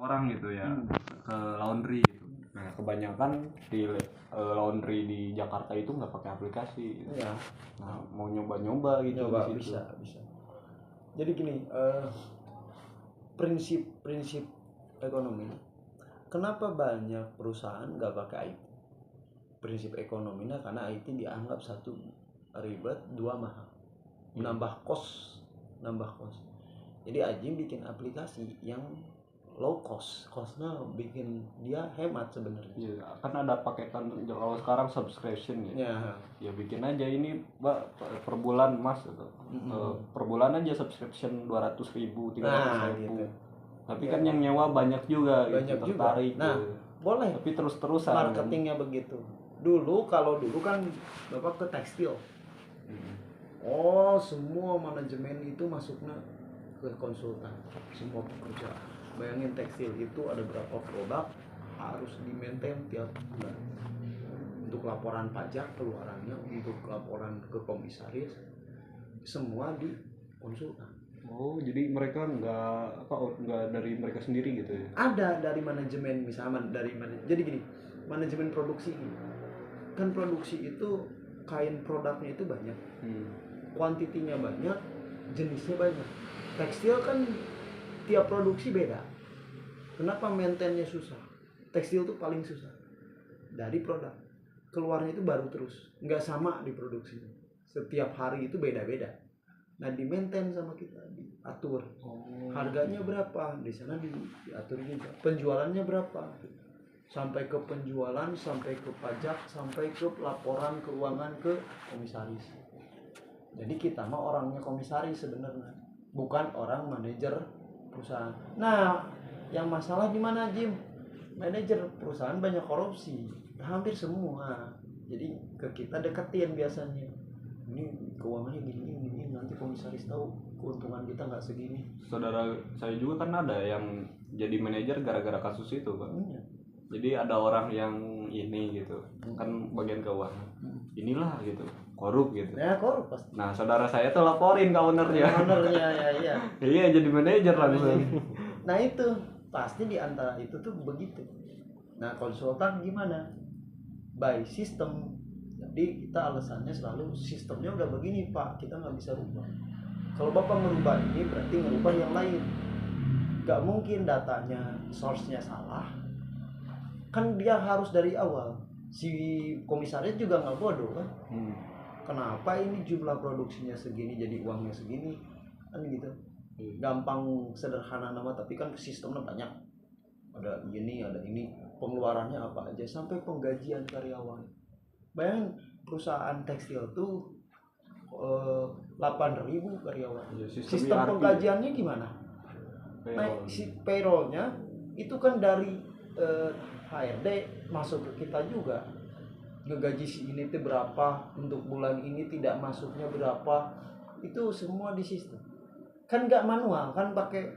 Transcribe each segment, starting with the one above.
orang gitu ya ke laundry gitu. Nah kebanyakan di laundry di Jakarta itu nggak pakai aplikasi gitu. Ya. Nah mau nyoba gitu di situ. Bisa. Jadi gini, prinsip ekonomi. Kenapa banyak perusahaan nggak pakai IT? Prinsip ekonominya karena IT dianggap satu ribet, dua mahal, nambah kos. Jadi Ajim bikin aplikasi yang low costnya bikin dia hemat sebenarnya. Iya, kan ada paketan kalau sekarang subscription ya. Ya bikin aja ini, Mbak, per bulan Mas gitu. Per bulan aja subscription 200.000, 300.000. Gitu. Tapi kan yang nyewa banyak juga gitu, tertarik. Nah, gitu. Boleh. Tapi terus-terusan marketingnya kan begitu. Kalau dulu kan Bapak ke tekstil. Oh, semua manajemen itu masuknya ke konsultan, semua pekerjaan. Bayangin tekstil itu ada berapa produk harus di-maintain tiap bulan. Untuk laporan pajak keluarannya, untuk laporan ke komisaris, semua di konsultan. Oh, jadi mereka nggak dari mereka sendiri gitu ya? Ada dari manajemen, misalnya jadi gini, manajemen produksi kan produksi itu kain produknya itu banyak, kuantitinya banyak, jenisnya banyak. Tekstil kan tiap produksi beda. Kenapa maintainnya susah? Tekstil itu paling susah. Dari produk keluarnya itu baru terus, nggak sama di produksi. Setiap hari itu beda-beda. Nah, di maintain sama kita, diatur. Harganya berapa? Di sana diatur juga. Penjualannya berapa? Sampai ke penjualan, sampai ke pajak, sampai ke laporan keuangan ke komisaris. Jadi kita mah orangnya komisaris sebenarnya, bukan orang manajer perusahaan. Nah, yang masalah di mana, Jim? Manajer perusahaan banyak korupsi, hampir semua. Jadi ke kita deketin biasanya. Ini keuangannya gini, nanti komisaris tahu keuntungan kita nggak segini. Saudara saya juga kan ada yang jadi manajer gara-gara kasus itu, Pak. Jadi ada orang yang ini gitu, kan bagian keuangan. Inilah gitu, korup gitu. Ya, korup pasti. Nah, saudara saya tuh laporin ke ownernya. Ya. Iya, jadi manajer langsung. Nah, itu pasti di antara itu tuh begitu. Nah, konsultan gimana? By system. Jadi kita alasannya selalu sistemnya udah begini, Pak, kita nggak bisa rubah. Kalau Bapak ngerubah ini berarti ngerubah yang lain. Gak mungkin datanya source-nya salah. Kan dia harus dari awal. Si komisaris juga nggak bodoh kan. Kenapa ini jumlah produksinya segini jadi uangnya segini, kan gitu. Gampang sederhana nama, tapi kan sistemnya banyak. Ada ini, pengeluarannya apa aja, sampai penggajian karyawan. Bayangin perusahaan tekstil tuh 8.000 karyawan. Ya, sistem penggajiannya gimana? Nah, si payrollnya itu kan dari HRD masuk ke kita juga. Ngegaji si ini tuh berapa, untuk bulan ini tidak masuknya berapa, itu semua di sistem. Kan nggak manual, kan pakai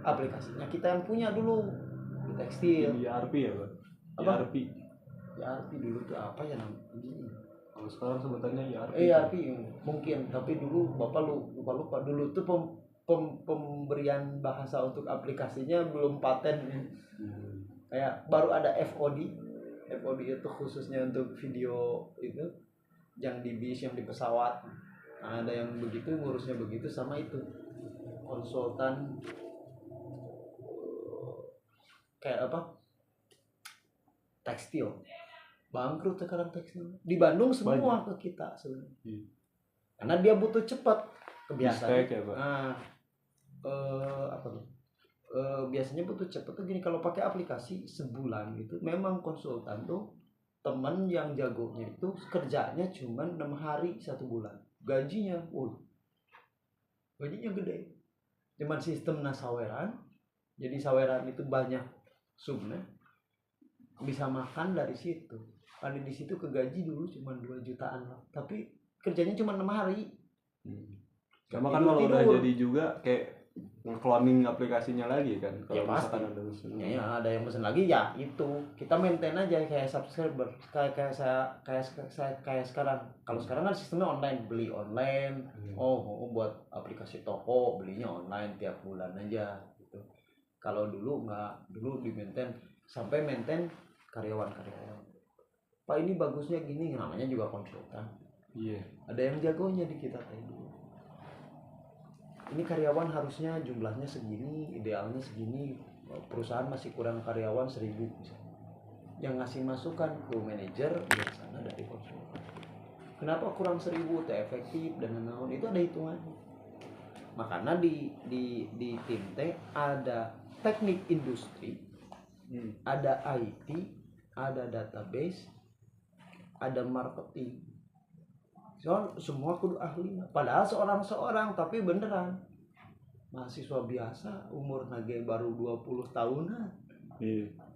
aplikasinya kita yang punya dulu di tekstil. ERP ya, Pak? ERP dulu tuh apa ya namanya? Kalau sekarang sebutannya ERP mungkin, tapi dulu Bapak lupa dulu tuh pemberian bahasa untuk aplikasinya belum paten. Kayak baru ada FOD itu khususnya untuk video itu, yang di bis, yang di pesawat. Nah, ada yang begitu, ngurusnya begitu, sama itu konsultan kayak apa, tekstil bangkrut sekarang. Tekstil di Bandung semua banyak ke kita sebenarnya. Karena dia butuh cepat, kebiasaan ya, Pak. Biasanya butuh cepet tuh gini, kalau pakai aplikasi sebulan gitu, memang konsultan tuh temen yang jagonya itu kerjanya cuma 6 hari 1 bulan, gajinya gede, cuman sistem saweran. Jadi saweran itu banyak subnya, bisa makan dari situ. Kalau di situ ke gaji dulu cuma 2 jutaan lah, tapi kerjanya cuma 6 hari. Sama kan kalau udah jadi juga kayak cloning aplikasinya lagi kan, kalau ya, misalkan ada mesin. Ya, ada yang mesin lagi ya itu kita maintain aja kayak subscriber, kayak sekarang. Kalau sekarang kan sistemnya online, beli online. Buat aplikasi toko belinya online tiap bulan aja gitu. Kalau dulu enggak, dulu di maintain sampai maintain karyawan-karyawan. Pak ini bagusnya gini, namanya juga konsultan. Iya. Ada yang jagonya di kita tadi dulu. Ini karyawan harusnya jumlahnya segini, idealnya segini. Perusahaan masih kurang karyawan 1000 misalnya. Yang ngasih masukan ke manajer biasanya dari konsultan. Kenapa kurang 1000, teh efektif dan lain-lain, itu ada hitungannya. Makanya di tim teh ada teknik industri, ada IT, ada database, ada marketing. So, semua kudu ahli. Padahal seorang tapi beneran mahasiswa biasa, umur nage baru 20 tahunan.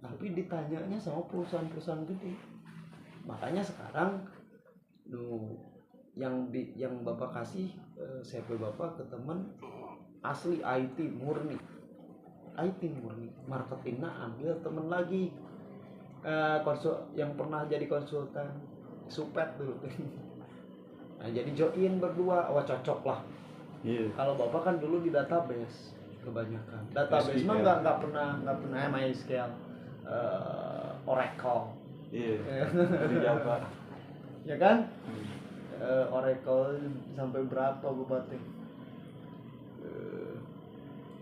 Tapi ditanyanya sama perusahaan-perusahaan gede. Makanya sekarang yang Bapak kasih CV Bapak ke teman asli IT murni. Marketingnya ambil temen lagi. Yang pernah jadi konsultan supet dulu. Nah, jadi join berdua, wah cocok lah. Kalau Bapak kan dulu di database kebanyakan. Database mah nggak pernah MySQL, Oracle. Di Java. Ya kan? Oracle sampai berapa Bupati?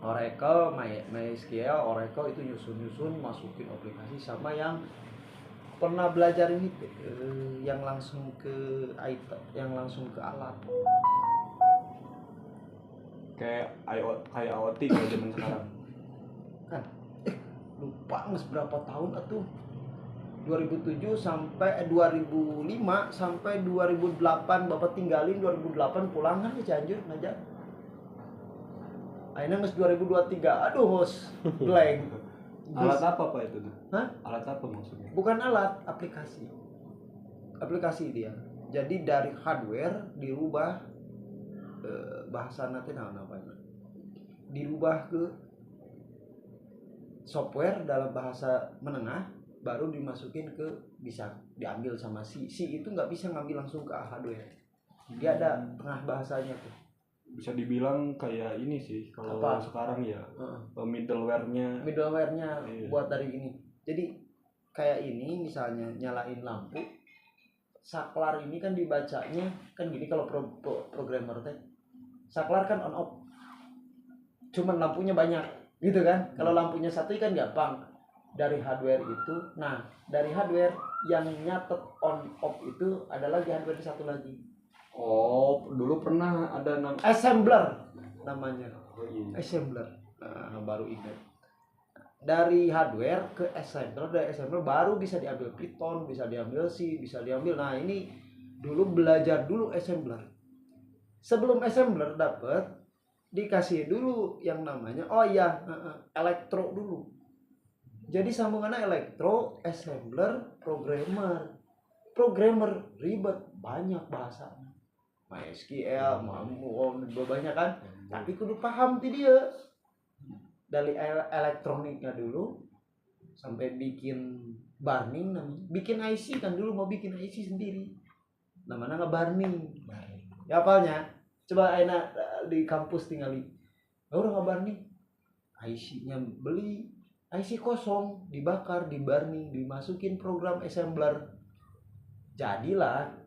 Oracle, MySQL, Oracle itu nyusun masukin aplikasi. Sama yang pernah belajar ini yang langsung ke item, yang langsung ke alat. Kayak IoT kalau zaman sekarang. Kan lupa berapa tahun atuh. 2007 sampai 2005 sampai 2008 Bapak tinggalin 2008 pulang kan ke Cianjur ngajar. Akhirnya nges 2023, aduh hos, blank. Alat apa Pak itu? Hah? Alat apa maksudnya? Bukan alat, aplikasi. Aplikasi dia. Jadi dari hardware dirubah bahasa nanti namanya. Dirubah ke software dalam bahasa menengah, baru dimasukin ke, bisa diambil sama si itu nggak bisa ngambil langsung ke hardware. Dia ada tengah bahasanya tuh. Bisa dibilang kayak ini sih kalau sekarang ya, middleware-nya iya. Buat dari ini. Jadi kayak ini misalnya nyalain lampu, saklar ini kan dibacanya kan gini kalau programmer teh. Saklar kan on off. Cuman lampunya banyak, gitu kan? Kalau lampunya satu kan gampang. Dari hardware itu, nah dari hardware yang nyatet on off itu ada lagi hardware satu lagi. Oh, dulu pernah ada assembler namanya. Assembler. Nah, baru ingat. Dari hardware ke assembler, dari assembler baru bisa diambil Python, bisa diambil C, bisa diambil. Nah, ini dulu belajar dulu assembler. Sebelum assembler dapat dikasih dulu yang namanya elektro dulu. Jadi sambungannya elektro, assembler, programmer ribet, banyak bahasanya. MySQL, banyak kan, tapi kudu paham ti dia. Dari elektroniknya dulu sampai bikin burning namanya. Bikin IC kan dulu mau bikin IC sendiri. Namanya nge-burning. Ya apalnya? Coba enak di kampus tinggali. Orang nge-burning. IC-nya beli, IC kosong, dibakar, di-burning, dimasukin program assembler. Jadilah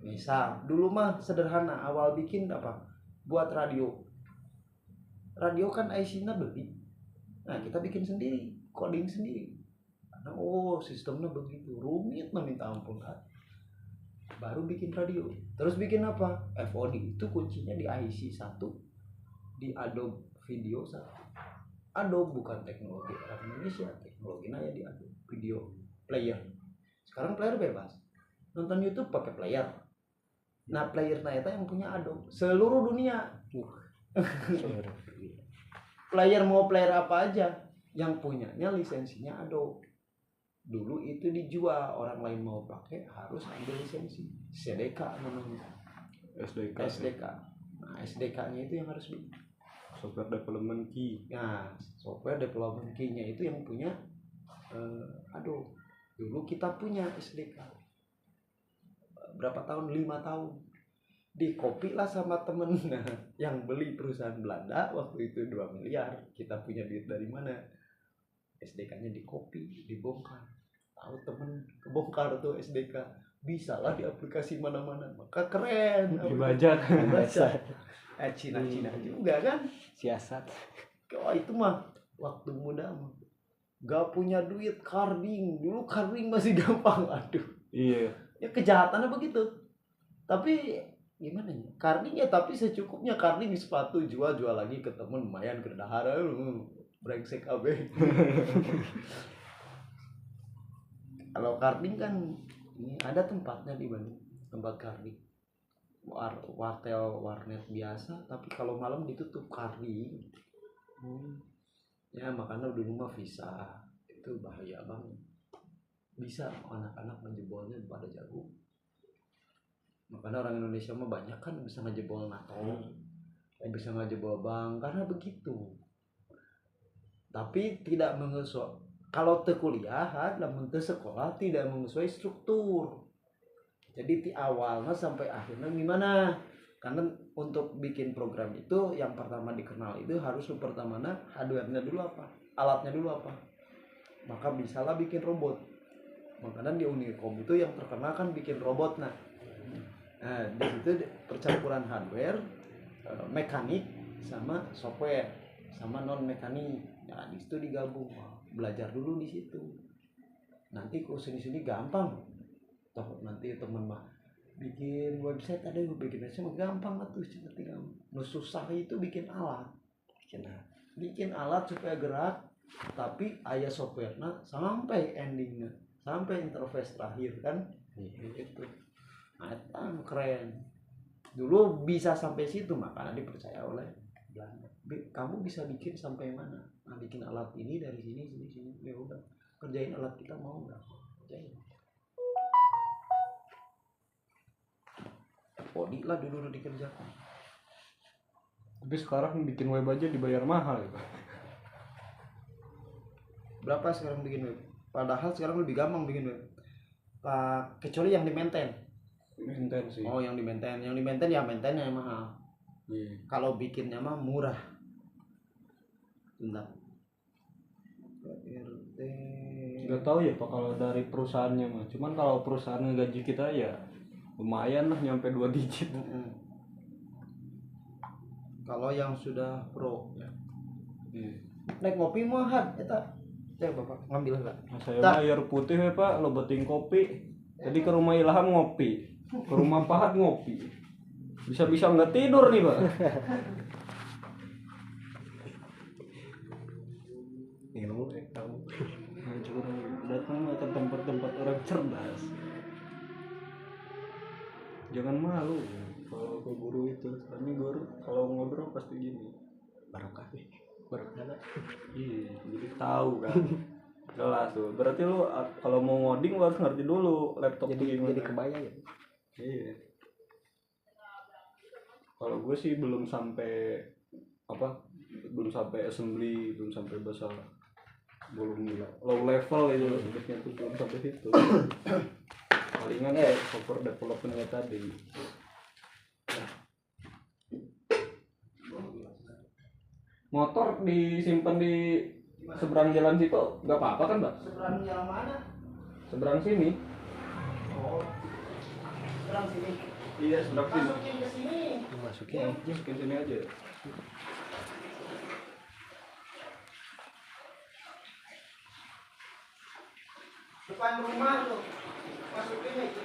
misal dulu mah sederhana, awal bikin apa? Buat radio. Radio kan IC-nya beli. Nah, kita bikin sendiri, coding sendiri. Karena sistemnya begitu rumit minta ampun kan. Baru bikin radio. Terus bikin apa? FOD. Itu kuncinya di IC 1, di Adobe Video 1. Adobe bukan teknologi orang Indonesia, teknologinya ya di Adobe Video Player. Sekarang player bebas. Nonton YouTube pakai player. Nah, playernya itu yang punya Adobe seluruh dunia. Player mau player apa aja, yang punyanya lisensinya Adobe. Dulu itu dijual, orang lain mau pakai harus ambil lisensi. SDK namanya. SDK. Nah, SDK-nya itu yang harus bikin. Software Development Key. Nah, Software Development Key-nya itu yang punya Adobe. Dulu kita punya SDK. Berapa tahun? 5 tahun. di copy lah sama temen yang beli perusahaan Belanda waktu itu 2 miliar. Kita punya duit dari mana? SDK-nya di copy, dibongkar. Tahu temen kebongkar tuh SDK, bisa lah di aplikasi mana-mana, maka keren. Dibajak. Cina juga kan Siasat. Oh itu mah waktu muda mah gak punya duit carding. Dulu carding masih gampang. Aduh. Iya. Ya kejahatannya begitu. Tapi gimana ya? Carding ya tapi secukupnya. Carding sepatu jual lagi ke temen lumayan kedahara. Brengsek abe. Kalau carding kan ini ada tempatnya di Bandung. Tempat carding. Warnet biasa, tapi kalau malam ditutup carding. Ya makanya dulu mah visa itu bahaya banget, bisa anak-anak menjebolnya pada jago. Makanya orang Indonesia mah banyak kan bisa ngejebol NATO, bisa ngejebol bank karena begitu. Tapi tidak menyesuaikan. Kalau kuliah dalam sekolah tidak menyesuaikan struktur. Jadi di awalnya sampai akhirnya gimana? Karena untuk bikin program itu yang pertama dikenal itu harus pertamanya hardware-nya dulu apa, alatnya dulu apa. Maka bisalah bikin robot. Makanya di Unicom itu yang terkenal kan bikin robot. Nah di situ percampuran hardware, mekanik sama software sama non mekanik. Nah di situ digabung, belajar dulu di situ. Nanti kok sini gampang. Toh nanti temen mah bikin website, ada yang bikin website gampang lah tuh, tinggal susah itu bikin alat supaya gerak, tapi ayah softwarenya sampai endingnya, sampai interface terakhir kan itu. Nah itu keren dulu bisa sampai situ, makanya dipercaya oleh Belanda. Kamu bisa bikin sampai mana? Nah bikin alat ini dari sini ya udah kerjain alat kita, mau nggak kerjain. Body lah dulu dikerjakan. Tapi sekarang bikin web aja dibayar mahal ya, Pak. Berapa sekarang bikin web? Padahal sekarang lebih gampang bikin web. Kecuali yang di maintain sih. Oh, yang di maintain ya maintainnya mahal. Kalau bikinnya mah murah. Bentar. Nggak tahu ya Pak kalau dari perusahaannya mah. Cuman kalau perusahaan ngegaji kita ya lumayan lah, nyampe 2 digit. Kalau yang sudah pro ya. Naik ngopi mah eta. Bapak ngambil enggak? Nah, saya mah air putih ya Pak, lo beting kopi. Tadi ke rumah Ilham ngopi, ke rumah Pahat ngopi. Bisa-bisa nggak tidur nih Pak. Ilmu kamu. Datang ke tempat-tempat orang cerdas. Jangan malu kalau ke guru itu. Kami guru kalau ngobrol pasti gini. Barokah. Iya, jadi tahu kan. Jelas tuh. Berarti lu kalau mau ngoding lu harus ngerti dulu laptop jadi gimana. Jadi kebayang ya. Iya. Kalau gue sih belum sampai assembly, belum sampai bahasa, belum low level itu sebetulnya tuh, belum sampai situ. Palingan ya software development tadi. Motor disimpan di seberang jalan situ nggak apa-apa kan Mbak? Seberang jalan mana? Seberang sini. Oh, seberang sini. Iya, seberang sini. Masukin ke sini. Masukin sini aja. Depan rumah tuh. Masukin aja.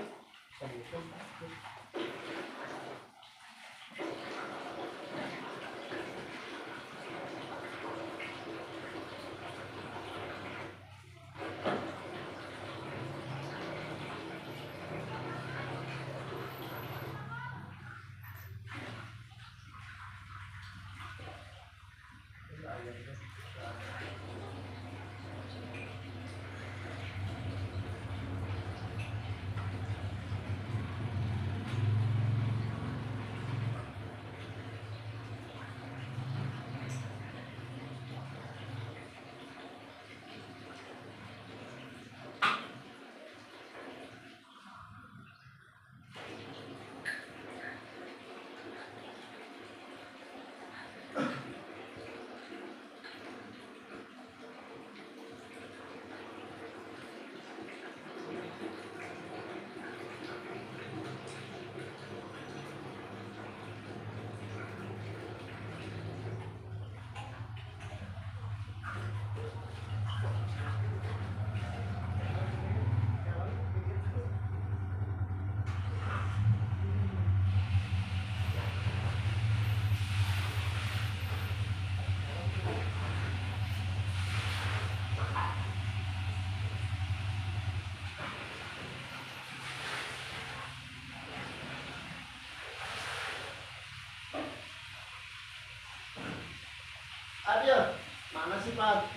Ada. Mana sih Pak?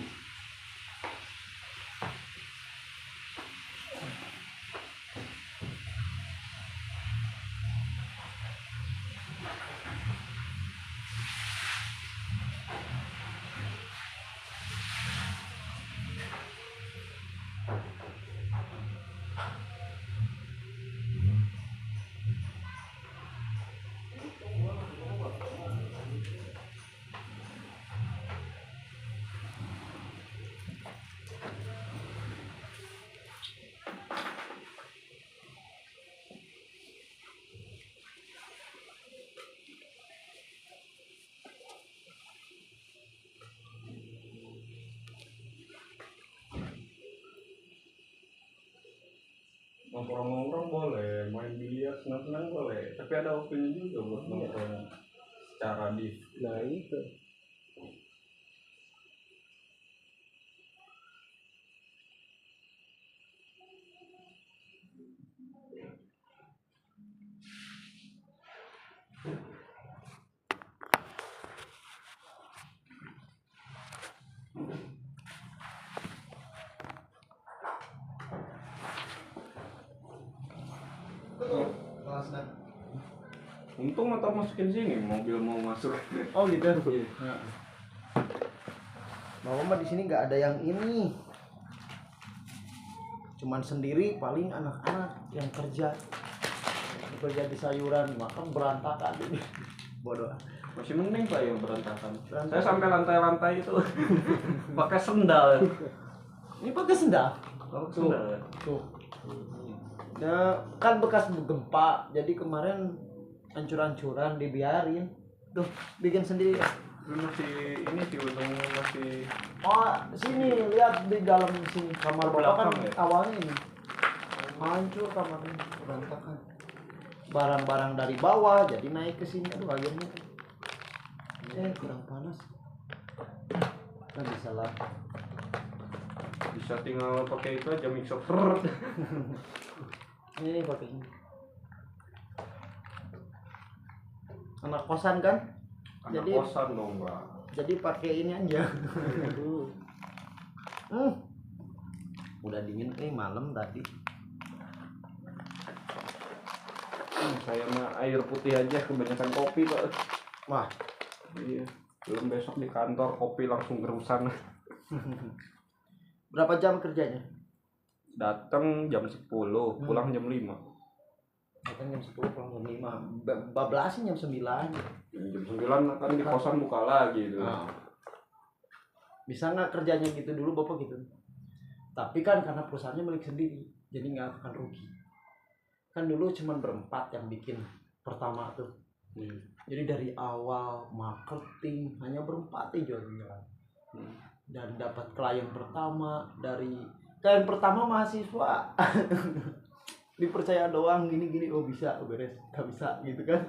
Nongkrong-nongkrong boleh, main biliar senang-senang boleh, tapi ada waktunya juga buat nongkrong secara di. Nah itu. Untung motor masukin sini, mobil mau masuk. Oh gitu. Iya. Mama mah di sini nggak ada yang ini. Cuman sendiri paling anak-anak yang kerja di sayuran, maka berantakan ini. Bodoh. Masih mending Pak yang berantakan. Saya sampai lantai-lantai itu pakai sendal. Ini pakai sendal. Kalau sendal. Tuh. Ya kan bekas gempa, jadi kemarin hancur-hancuran dibiarin. Tuh, bikin sendiri. Tapi masih ini sih untungnya masih. Oh, sini lihat di dalam sini kamar bapak kan Belakang, ya? awalnya ini. Hancur kamarnya, berantakan. Barang-barang dari bawah jadi naik ke sini, aduh akhirnya kurang panas. Nggak bisa lah. Bisa tinggal pakai itu aja mixer. Ini pakai ini. Anak kosan kan? Anak Jadi kosan dong Pak. jadi pakai ini aja. Udah dingin malam tadi. Saya mah air putih aja, kebanyakan kopi Pak. Wah, Iya. Belum besok di kantor kopi langsung gerusan. berapa jam kerjanya? Datang jam 10, pulang jam 5. Datang jam 10 pulang jam 5. Bablasin jam 9. Jam 9 kan di kosan buka lagi itu. Nah. Bisa nggak kerjanya gitu dulu Bapak gitu? Tapi kan karena perusahaannya milik sendiri, jadi nggak akan rugi. Kan dulu cuma berempat yang bikin pertama tuh. Jadi dari awal marketing hanya berempat aja jalan. Dan dapat klien pertama dari klien pertama mahasiswa. Dipercaya doang gini-gini, oh bisa, oh beres, nggak bisa gitu kan.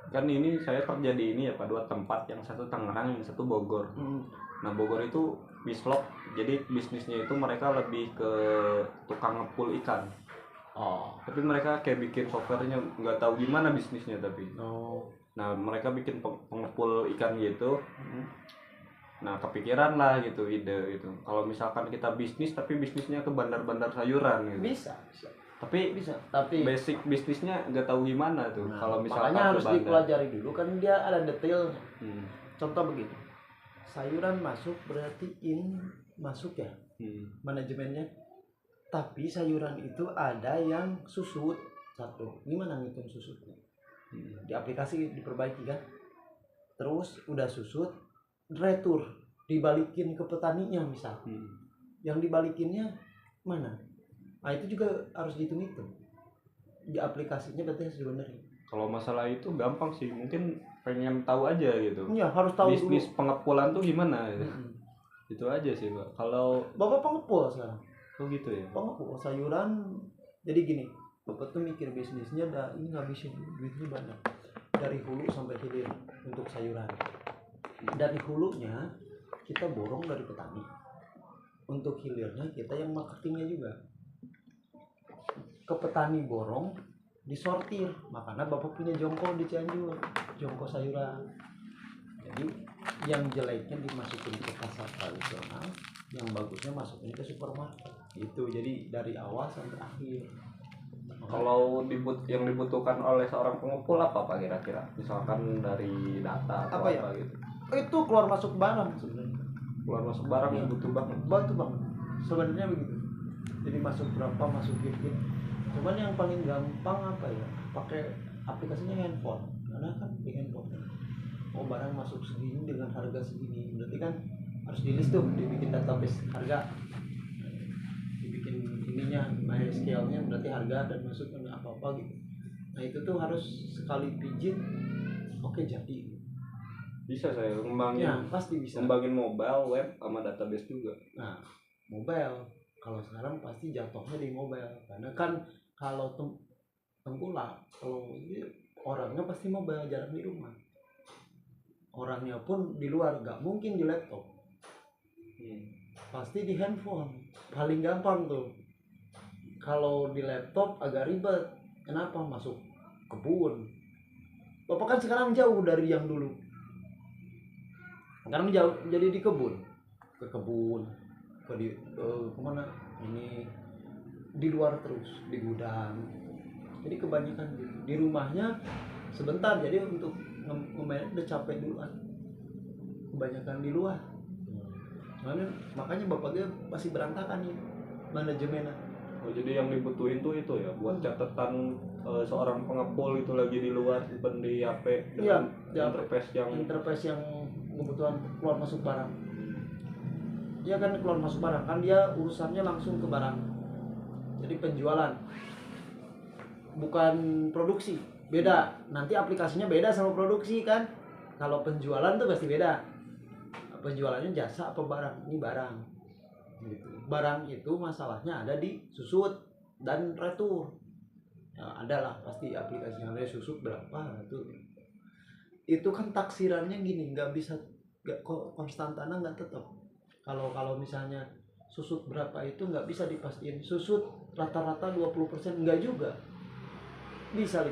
Kan ini saya kerja di ini ya Pak, 2 tempat, yang satu Tangerang, yang satu Bogor. Nah Bogor itu bislog, jadi bisnisnya itu mereka lebih ke tukang ngepul ikan. Oh. Tapi mereka kayak bikin softwarenya, nggak tahu gimana bisnisnya tapi. Oh. Nah mereka bikin pengepul ikan gitu. Nah kepikiran lah gitu ide gitu. Kalau misalkan kita bisnis tapi bisnisnya ke bandar-bandar sayuran gitu. Bisa. Tapi basic bisnisnya nggak tahu gimana tuh. Nah, kalau misalkan makanya harus bandar. dipelajari dulu kan dia ada detailnya. Contoh begini, sayuran masuk berarti ini masuk ya manajemennya. Tapi sayuran itu ada yang susut satu. Gimana ngitung susutnya? Di aplikasi diperbaiki kan. Terus udah susut, retur dibalikin ke petaninya misal. Yang dibalikinnya mana? Nah itu juga harus dihitung-hitung. Di aplikasinya berarti harus dibenerin. Kalau masalah itu gampang sih, mungkin pengen tahu aja gitu. Iya harus tahu bisnis dulu. Pengepulan tuh gimana gitu. Itu aja sih Pak. Kalau Bapak pengepul sekarang. oh gitu ya. Pengepul sayuran. Jadi gini, Bapak tuh mikir bisnisnya ini ngabisin duitnya banyak. Dari hulu sampai hilir untuk sayuran. Dari hulunya kita borong dari petani. Untuk hilirnya kita yang marketingnya juga. Ke petani borong, disortir. Makanya Bapak punya jongkol di Cianjur, jongkol sayuran. Jadi yang jeleknya dimasukin ke pasar tradisional, yang bagusnya masukin ke supermarket gitu. Jadi dari awal sampai akhir. Kalau yang dibutuhkan oleh seorang pengepul apa Pak kira-kira? Misalkan dari data atau apa ya? gitu. Itu keluar masuk barang sebenarnya. Keluar masuk barang yang butuh banget. Bantu banget. Sebenarnya begitu. Jadi masuk berapa, masuk dikit. Cuman yang paling gampang apa ya? Pakai aplikasinya handphone. Karena kan di handphone. Oh barang masuk segini dengan harga segini. Berarti kan harus di list tuh, dibikin database harga. Dibikin ininya, MySQL-nya berarti harga dan masukkan apa-apa gitu. Nah itu tuh harus sekali pijit, oke jadi. Bisa saya ngembangin. Ya pasti bisa. Ngembangin mobile, web, sama database juga. Nah mobile, kalau sekarang pasti jatuhnya di mobile. Karena kan kalau tengkulak, kalau orangnya pasti mobile, jarang di rumah. Orangnya pun di luar, nggak mungkin di laptop. Pasti di handphone, paling gampang tuh. Kalau di laptop agak ribet. Kenapa? Masuk kebun. Bapak kan sekarang jauh dari yang dulu. Sekarang jauh, jadi di kebun. Ke kebun, kemana? Ini di luar terus, di gudang. Jadi kebanyakan di rumahnya sebentar. Jadi untuk ngemain udah capek duluan. Kebanyakan di luar. Makanya bapaknya pasti berantakan nih manajemennya. Oh jadi yang dibutuhin tuh itu ya buat catatan seorang pengepul itu lagi di luar simpen di HP dengan interface yang kebutuhan keluar masuk barang. Dia kan keluar masuk barang kan dia urusannya langsung ke barang. Jadi penjualan bukan produksi. Beda. Nanti aplikasinya beda sama produksi kan. Kalau penjualan tuh pasti beda. Penjualannya jasa apa barang? Ini barang. Gitu. Barang itu masalahnya ada di susut dan retur. Ya, adalah pasti aplikasinya ada susut berapa itu kan taksirannya gini, nggak bisa konstantana nggak tetap. Kalau misalnya susut berapa itu nggak bisa dipastiin. Susut rata-rata 20% nggak juga. Bisa 5%,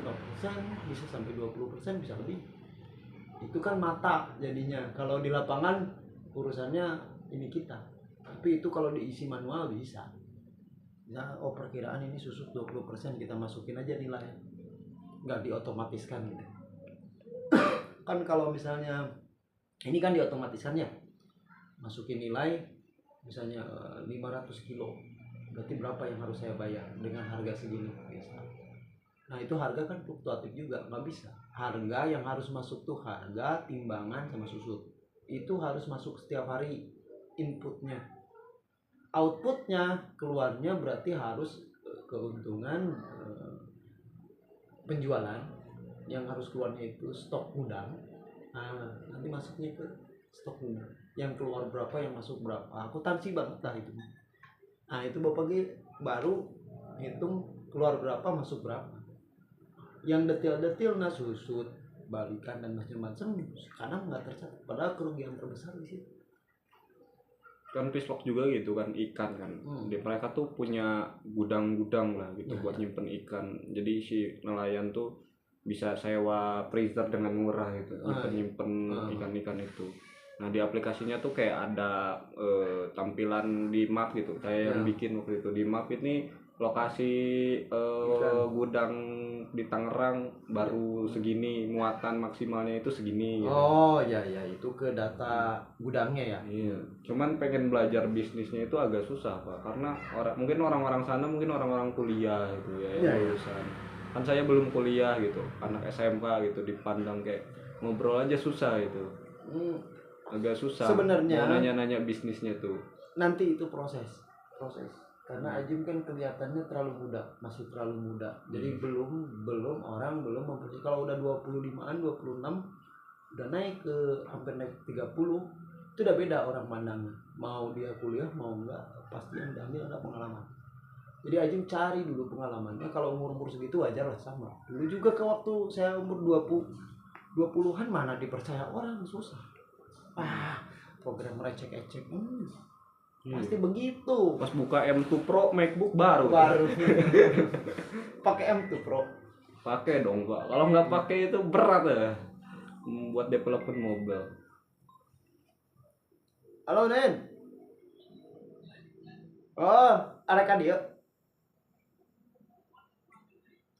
bisa sampai 20%, bisa lebih. Itu kan mata jadinya. Kalau di lapangan urusannya ini kita. Tapi itu kalau diisi manual bisa. Ya, perkiraan ini susut 20%, kita masukin aja nilai. Nggak diotomatiskan gitu. Kan kalau misalnya ini kan diotomatiskan ya. Masukin nilai misalnya 500 kilo. Berarti berapa yang harus saya bayar dengan harga segini biasa. Nah, itu harga kan fluktuatif juga, nggak bisa. Harga yang harus masuk tuh harga timbangan sama susut. Itu harus masuk setiap hari inputnya. Outputnya keluarnya berarti harus keuntungan penjualan yang harus keluarnya itu stok gudang. Nah, nanti masuknya ke stok gudang. Yang keluar berapa, yang masuk berapa. Akuntansi banget lah itu. Nah, itu Bapak baru hitung keluar berapa, masuk berapa. Yang detail-detail nah susut, balikan dan macam-macam sekarang nggak tercatat. Padahal kerugian terbesar di situ. Kan Fishlock juga gitu kan, ikan kan. Di mereka tuh punya gudang-gudang lah gitu buat nyimpen ikan. Jadi si nelayan tuh bisa sewa freezer dengan murah gitu, nyimpen ikan-ikan itu. Nah di aplikasinya tuh kayak ada tampilan di map gitu. Saya yang bikin waktu itu di map ini lokasi gudang di Tangerang baru segini, muatan maksimalnya itu segini gitu. Oh ya itu ke data gudangnya ya. Iya. Cuman pengen belajar bisnisnya itu agak susah Pak, karena mungkin orang-orang sana mungkin orang-orang kuliah gitu ya, lulusan. Kan saya belum kuliah gitu, anak SMK gitu, dipandang kayak ngobrol aja susah gitu. Agak susah sebenarnya mau nanya-nanya bisnisnya tuh. Nanti itu proses karena Ajim kan kelihatannya terlalu muda, masih terlalu muda. Jadi belum orang belum mempersiapkan. Kalau udah 25-an 26 udah naik ke hampir naik 30 itu udah beda orang pandangnya. Mau dia kuliah mau enggak, pasti yang diambil ada pengalaman. Jadi Ajim cari dulu pengalamannya. Kalau umur segitu wajar lah sama. Dulu juga ke waktu saya umur 20-an mana dipercaya orang, susah. Program recek-ecek. Pasti begitu. Pas buka M2 Pro MacBook baru. Pakai M2 Pro. Pakai dong Pak. Kalau nggak pakai itu berat ya buat development mobile. Halo Nen. Oh, ada ka dia?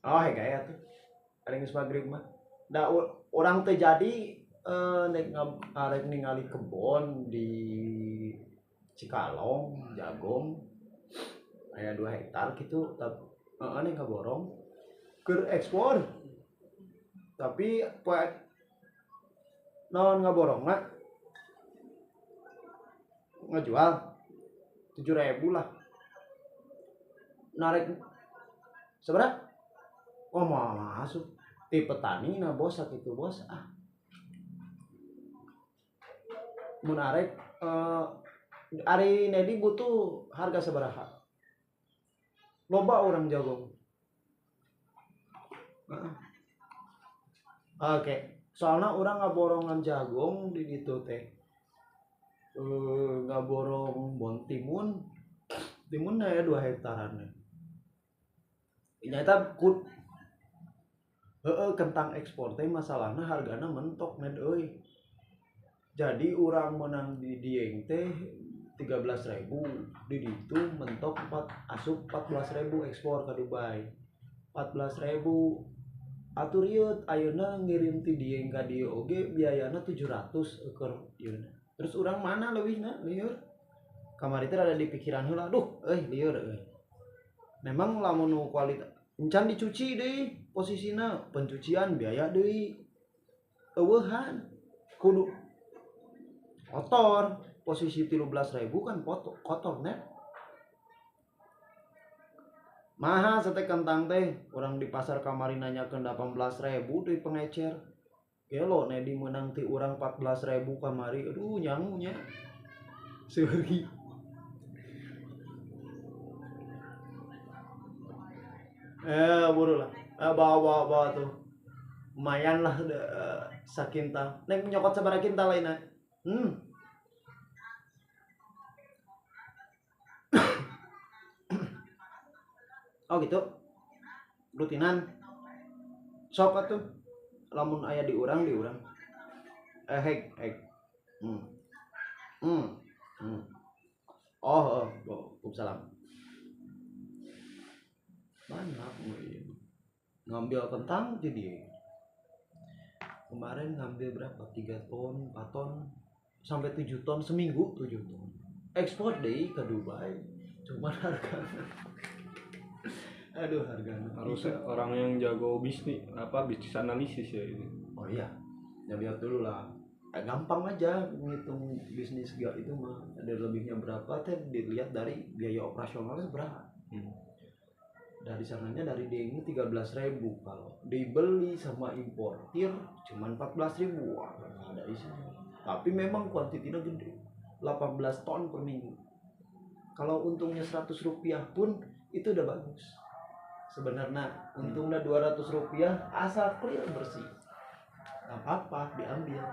Oh, gaya tuh. Ada geus magrib mah. Da orang teh jadi arek ningali kebon di Cikalong, Jagong, aya 2 hektar gitu, tapi aneh ngaborong keur ekspor. Tapi poe naon ngaborongna ngajual 7.000 lah. Narik seberapa? Oh, mau masuk ti petani na bos sakitu bos. Menarik Ari Nedi butuh harga sabaraha? Loba orang Jagong. Oke, soalnya orang ngaborongan Jagong di ditu teh. Ngaborong bon timun aya 2 hektaran. Nyata kentang ekspor teh masalahna hargana mentok ned euy. Jadi orang menang di dieng teh 13.000, di ditu mentok 14.000 ekspor ke Dubai. 14.000 atur ieu ayeuna ngirim ti dieng ka dieu oge biayana 700 keur ieu. Terus orang mana leuwihna lieur? Kamari teh ada di pikiran heula, duh lieur euy. Memang lamun nu kualitas encan dicuci deui posisina, pencucian biaya deui. Eueuhan kudu kotor, posisi 13.000 kan kotor net. Mahal sate kentang teh, orang di pasar kamari nanyakeun 18.000 deui pengecer. Gelo Nedi menang ti urang 14.000 kamari. Aduh nyangu nya. Seuri. Buru lah. Bawa tuh. Lumayan lah sakintal. Nek nyokot sabaraha kintal lainna? Oh gitu. Rutinan. Sok atuh. Lamun aya di urang. Hek. Oh, salam. Banyak ngambil kentang jadi. Kemarin ngambil berapa? 3 ton, 4 ton, sampai 7 ton seminggu, 7 ton. Ekspor deh ke Dubai. Cuma harganya. Aduh harganya. Harus orang yang jago bisnis analisis ya ini. Oh iya. Ya lihat dulu lah. Gampang aja menghitung bisnis gak itu mah. Ada lebihnya berapa teh dilihat dari biaya operasionalnya berapa. Dari sananya dari DNI 13.000, kalau dibeli sama importir cuman 14.000. Wah, nggak ada isinya. Tapi memang kuantitinya gede, 18 ton per minggu. Kalau untungnya 100 rupiah pun itu udah bagus. Sebenarnya untungnya 200 rupiah asal clear bersih, nggak apa-apa diambil.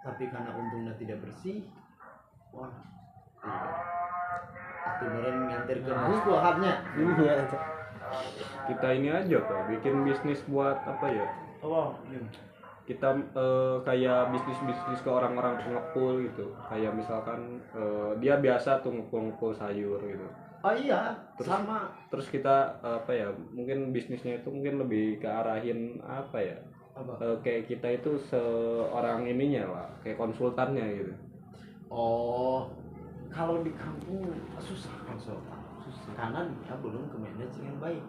Tapi karena untungnya tidak bersih, wah, itu beneran nganter ke bus buahnya. Kita ini aja Pak, bikin bisnis buat apa ya? Oh, iya. Kita kayak bisnis ke orang-orang pengepul gitu. Kayak misalkan dia biasa tuh ngepul sayur gitu. Oh iya, sama. Terus kita apa ya? Mungkin bisnisnya itu mungkin lebih ke arahin apa ya? Kayak kita itu seorang ininya lah, kayak konsultannya gitu. Oh, kalau di kampung susah konsultan. Karena dia belum ke manage dengan baik.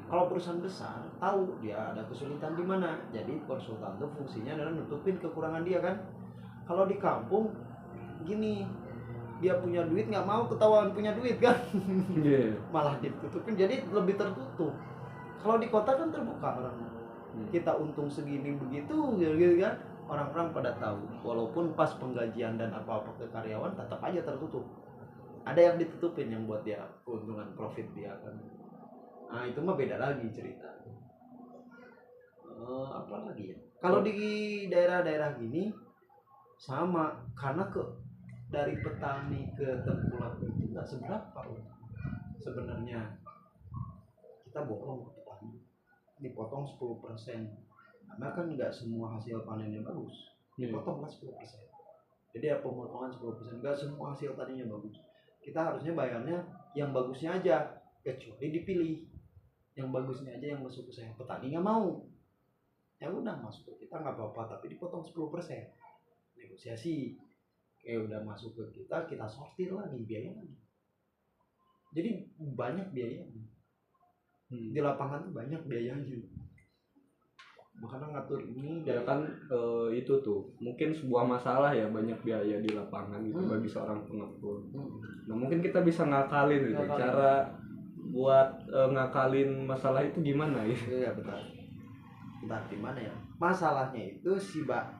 Kalau perusahaan besar tahu dia ada kesulitan di mana, jadi konsultan itu fungsinya adalah nutupin kekurangan dia kan. Kalau di kampung gini, dia punya duit nggak mau ketahuan punya duit kan. Malah ditutupin, jadi lebih tertutup. Kalau di kota kan terbuka orang. Kita untung segini begitu gitu kan, orang-orang pada tahu. Walaupun pas penggajian dan apa-apa ke karyawan tetap aja tertutup. Ada yang ditutupin yang buat dia keuntungan profit dia kan. Nah itu mah beda lagi cerita. Apa lagi ya? Kalau di daerah-daerah gini sama, karena dari petani ke tengkulak itu nggak seberapa sebenarnya. Kita bohong petani, dipotong 10%. Karena kan nggak semua hasil panennya bagus, dipotonglah 10%. Jadi ya pemotongan 10%. Enggak semua hasil tadinya bagus. Kita harusnya bayarnya yang bagusnya aja, kecuali dipilih yang bagusnya aja yang masuk ke saya. Petani nggak mau, ya udah masuk ke kita nggak apa-apa, tapi dipotong 10%. Negosiasi, kayak udah masuk ke kita sortir lagi biaya lagi. Jadi banyak biayanya. Di lapangan tuh banyak biayanya. Makanya ngatur ini ya kan itu tuh mungkin sebuah masalah ya, banyak biaya di lapangan gitu bagi seorang pengepul. Nah mungkin kita bisa ngakalin gitu. Cara buat ngakalin masalah itu gimana ya? Iya benar. Entah gimana ya. Masalahnya itu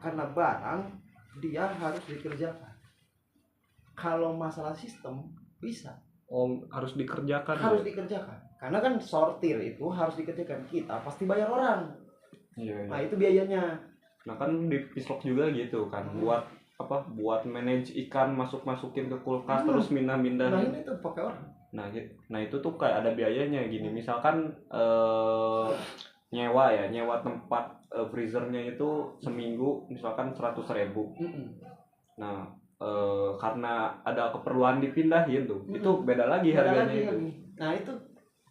karena barang dia harus dikerjakan. Kalau masalah sistem bisa. Oh harus dikerjakan. Harus dikerjakan. Karena kan sortir itu harus dikerjakan, kita pasti bayar orang. Iya. Nah itu biayanya. Nah kan di Pislok juga gitu kan, buat apa? Buat manage ikan masukin ke kulkas terus mindah-mindah. Nah ini tuh pakai orang. Nah itu tuh kayak ada biayanya gini. Misalkan nyewa tempat freezernya itu seminggu misalkan 100.000. Nah karena ada keperluan dipindahin tuh, itu beda lagi harganya itu. Nah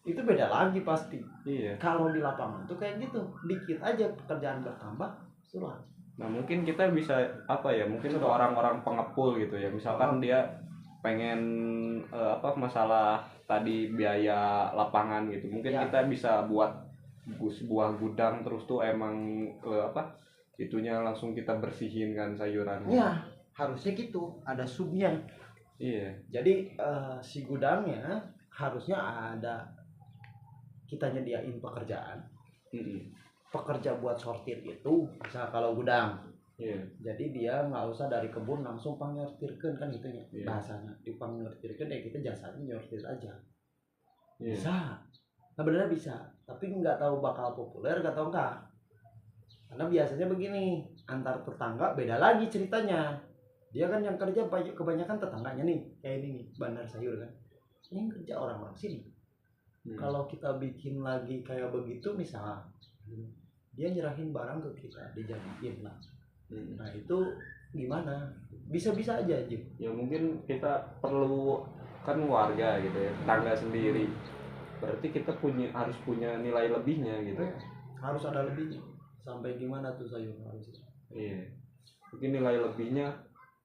itu beda lagi pasti. Iya. Kalau di lapangan tuh kayak gitu, dikit aja pekerjaan bertambah, surat. Nah mungkin kita bisa apa ya? Mungkin untuk orang-orang pengepul gitu ya. Misalkan dia pengen masalah tadi biaya lapangan gitu. Mungkin kita bisa buat sebuah gudang terus tuh emang itunya langsung kita bersihin kan sayurannya. Iya, harusnya gitu. Ada subnya. Iya. Jadi si gudangnya harusnya ada, kita nyediain pekerjaan. Pekerja buat sortir itu misal kalau gudang. Jadi dia nggak usah dari kebun langsung panyortirkan kan itunya. Bahasanya dipanyortirkan ya kita jasanya nyortir aja. Bisa. Sebenarnya bisa, tapi nggak tahu bakal populer atau enggak. Karena biasanya begini, antar tetangga beda lagi ceritanya. Dia kan yang kerja kebanyakan tetangganya nih, kayak ini nih, bandar sayur kan. Ini kerja orang-orang sini. Kalau kita bikin lagi kayak begitu misal, dia nyerahin barang ke kita, dijadiin lah. Nah itu gimana? Bisa-bisa aja. Ya mungkin kita perlu kan warga gitu ya, tetangga sendiri. Berarti kita harus punya nilai lebihnya gitu. Harus ada lebihnya. Sampai gimana tuh sayur harus? Iya. Mungkin nilai lebihnya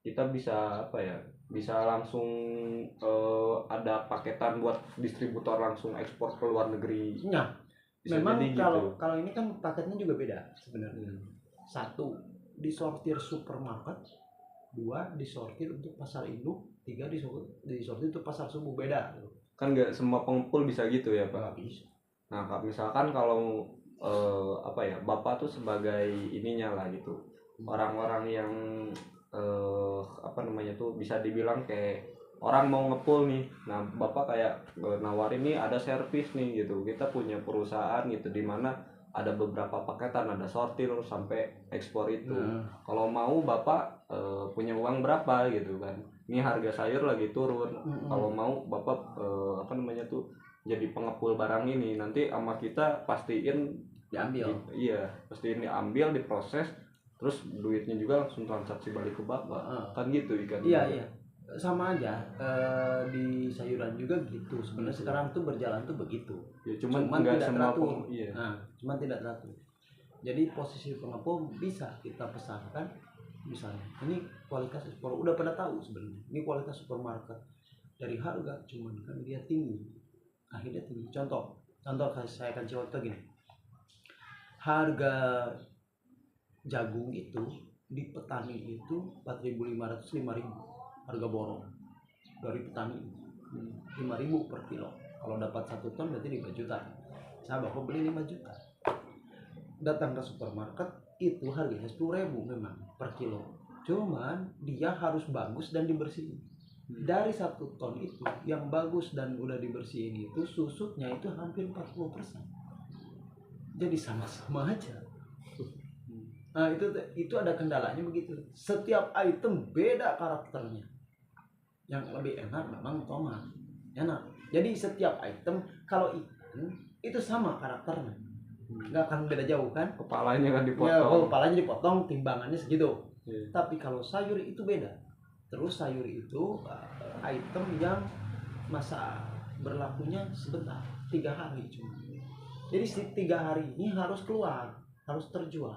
kita bisa bisa langsung ada paketan buat distributor langsung ekspor ke luar negeri. Nah, memang kalau ini kan paketnya juga beda sebenarnya. Satu, disortir supermarket. Dua, disortir untuk pasar induk. Tiga, disortir untuk pasar subuh, beda. Kan nggak semua pengepul bisa gitu ya Pak? Nggak bisa. Nah misalkan kalau Bapak tuh sebagai ininya lah gitu, orang-orang yang bisa dibilang kayak orang mau ngepul nih. Nah Bapak kayak nawarin nih ada servis nih gitu, kita punya perusahaan gitu di mana ada beberapa paketan, ada sortir sampai ekspor itu. Kalau mau Bapak punya uang berapa gitu kan, ini harga sayur lagi turun. Kalau mau Bapak jadi pengepul barang ini, nanti sama kita pastiin diambil. Iya, pastiin diambil, diproses, terus duitnya juga langsung transaksi balik ke Bapak. Kan gitu ikan. Iya. Sama aja di sayuran juga gitu. Sebenarnya sekarang tuh berjalan tuh begitu. Ya, cuman tidak teratur. Iya. Nah, cuman tidak teratur. Jadi posisi pengepul bisa kita pesankan, misalnya ini kualitas ekspor, udah pada tahu sebenarnya. Ini kualitas supermarket. Dari harga cuman kan dia tinggi. Akhirnya tinggi. Contoh saya akan contoh gini. Harga jagung itu di petani itu 4.500 5.000 harga borong dari petani 5.000 per kilo. Kalau dapat 1 ton berarti 5 juta. Saya bapak beli 5 juta. Datang ke supermarket itu harganya 10.000 memang per kilo. Cuman dia harus bagus dan dibersihin. Dari 1 ton itu yang bagus dan udah dibersihin itu susutnya itu hampir 40%. Jadi sama-sama aja. Nah itu ada kendalanya begitu. Setiap item beda karakternya. Yang lebih enak memang tomat, enak. Jadi setiap item kalau ikan itu sama karakternya, nggak akan beda jauh kan. Kepalanya kan dipotong. Ya, kepalanya dipotong, timbangannya segitu. Tapi kalau sayur itu beda. Terus sayur itu item yang masa berlakunya sebentar, 3 hari cuma. Jadi 3 hari ini harus keluar, harus terjual.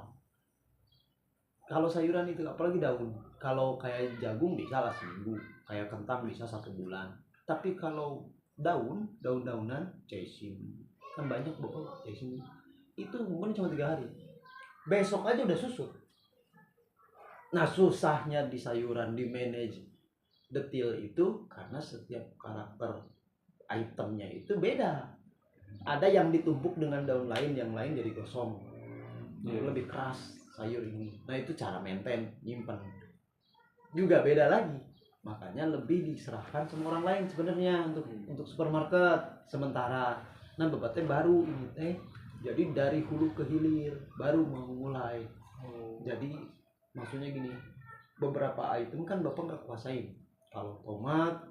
Kalau sayuran itu apalagi daun, kalau kayak jagung bisa lah seminggu, kayak kentang bisa 1 bulan. Tapi kalau daun-daunan, cesim, kan banyak bapak cesim, itu umurnya cuma 3 hari. Besok aja udah susut. Nah susahnya di sayuran di manage detail itu karena setiap karakter itemnya itu beda. Ada yang ditumpuk dengan daun lain, yang lain jadi gosong, lebih keras sayur ini. Nah itu cara maintain, nyimpen juga beda lagi. Makanya lebih diserahkan sama orang lain sebenarnya untuk supermarket sementara. Nah bapak baru ini jadi dari hulu ke hilir baru mau mulai. Jadi maksudnya gini, beberapa item kan bapak nggak kuasain. Kalau tomat,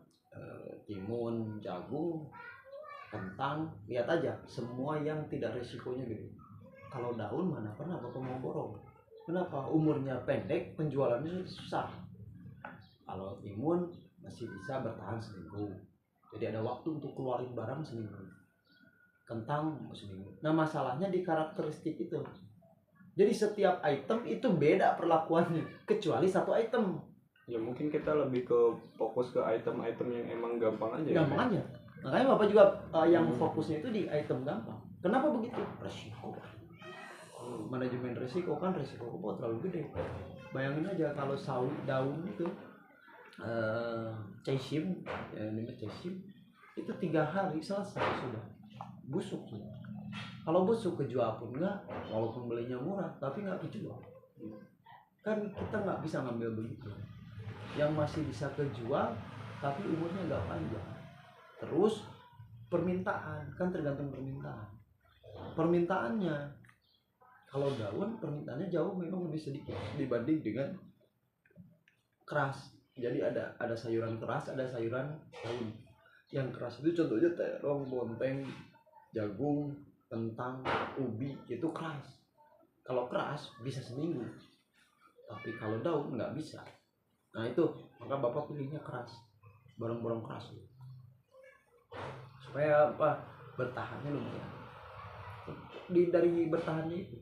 timun, jagung, kentang, lihat aja semua yang tidak resikonya gede. Kalau daun mana pernah bapak mau borong. Kenapa? Umurnya pendek, penjualannya susah. Kalau timun masih bisa bertahan seminggu. Jadi ada waktu untuk keluarin barang seminggu. Kentang seminggu. Nah masalahnya di karakteristik itu. Jadi setiap item itu beda perlakuannya, kecuali satu item. Ya mungkin kita lebih ke fokus ke item-item yang emang gampang aja. Gampang aja. Makanya bapak juga yang fokusnya itu di item gampang. Kenapa begitu? Resiko. Manajemen resiko kan resiko bapak terlalu gede. Bayangin aja kalau daun itu cesim, itu 3 hari selesai sudah busuk sudah. Kalau busuk kejual pun enggak, walaupun belinya murah tapi nggak kejual. Kan kita nggak bisa ngambil begitu. Yang masih bisa kejual tapi umurnya nggak panjang. Terus permintaan kan tergantung permintaan. Permintaannya kalau daun permintaannya jauh memang lebih sedikit dibanding dengan keras. Jadi ada sayuran keras, ada sayuran daun. Yang keras itu contohnya terong, bonteng, jagung, kentang, ubi itu keras. Kalau keras bisa seminggu. Tapi kalau daun nggak bisa. Nah itu maka bapak pilihnya keras, barang-barang keras supaya apa bertahannya lumayan. Dari bertahannya itu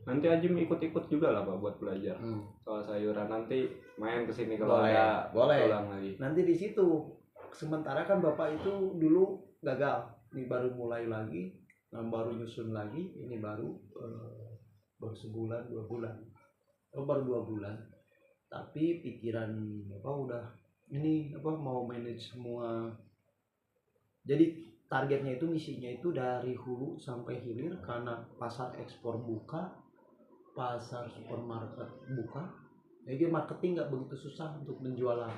nanti Ajim ikut-ikut juga lah Pak buat belajar soal sayuran, nanti main kesini kalau ada pulang lagi. Nanti di situ sementara kan bapak itu dulu gagal, ini baru mulai lagi, baru nyusun lagi, ini baru sebulan 2 bulan, baru 2 bulan. Tapi pikiran bapak udah ini mau manage semua. Jadi targetnya itu, misinya itu dari hulu sampai hilir, karena pasar ekspor buka, pasar supermarket buka, jadi marketing nggak begitu susah untuk menjualan.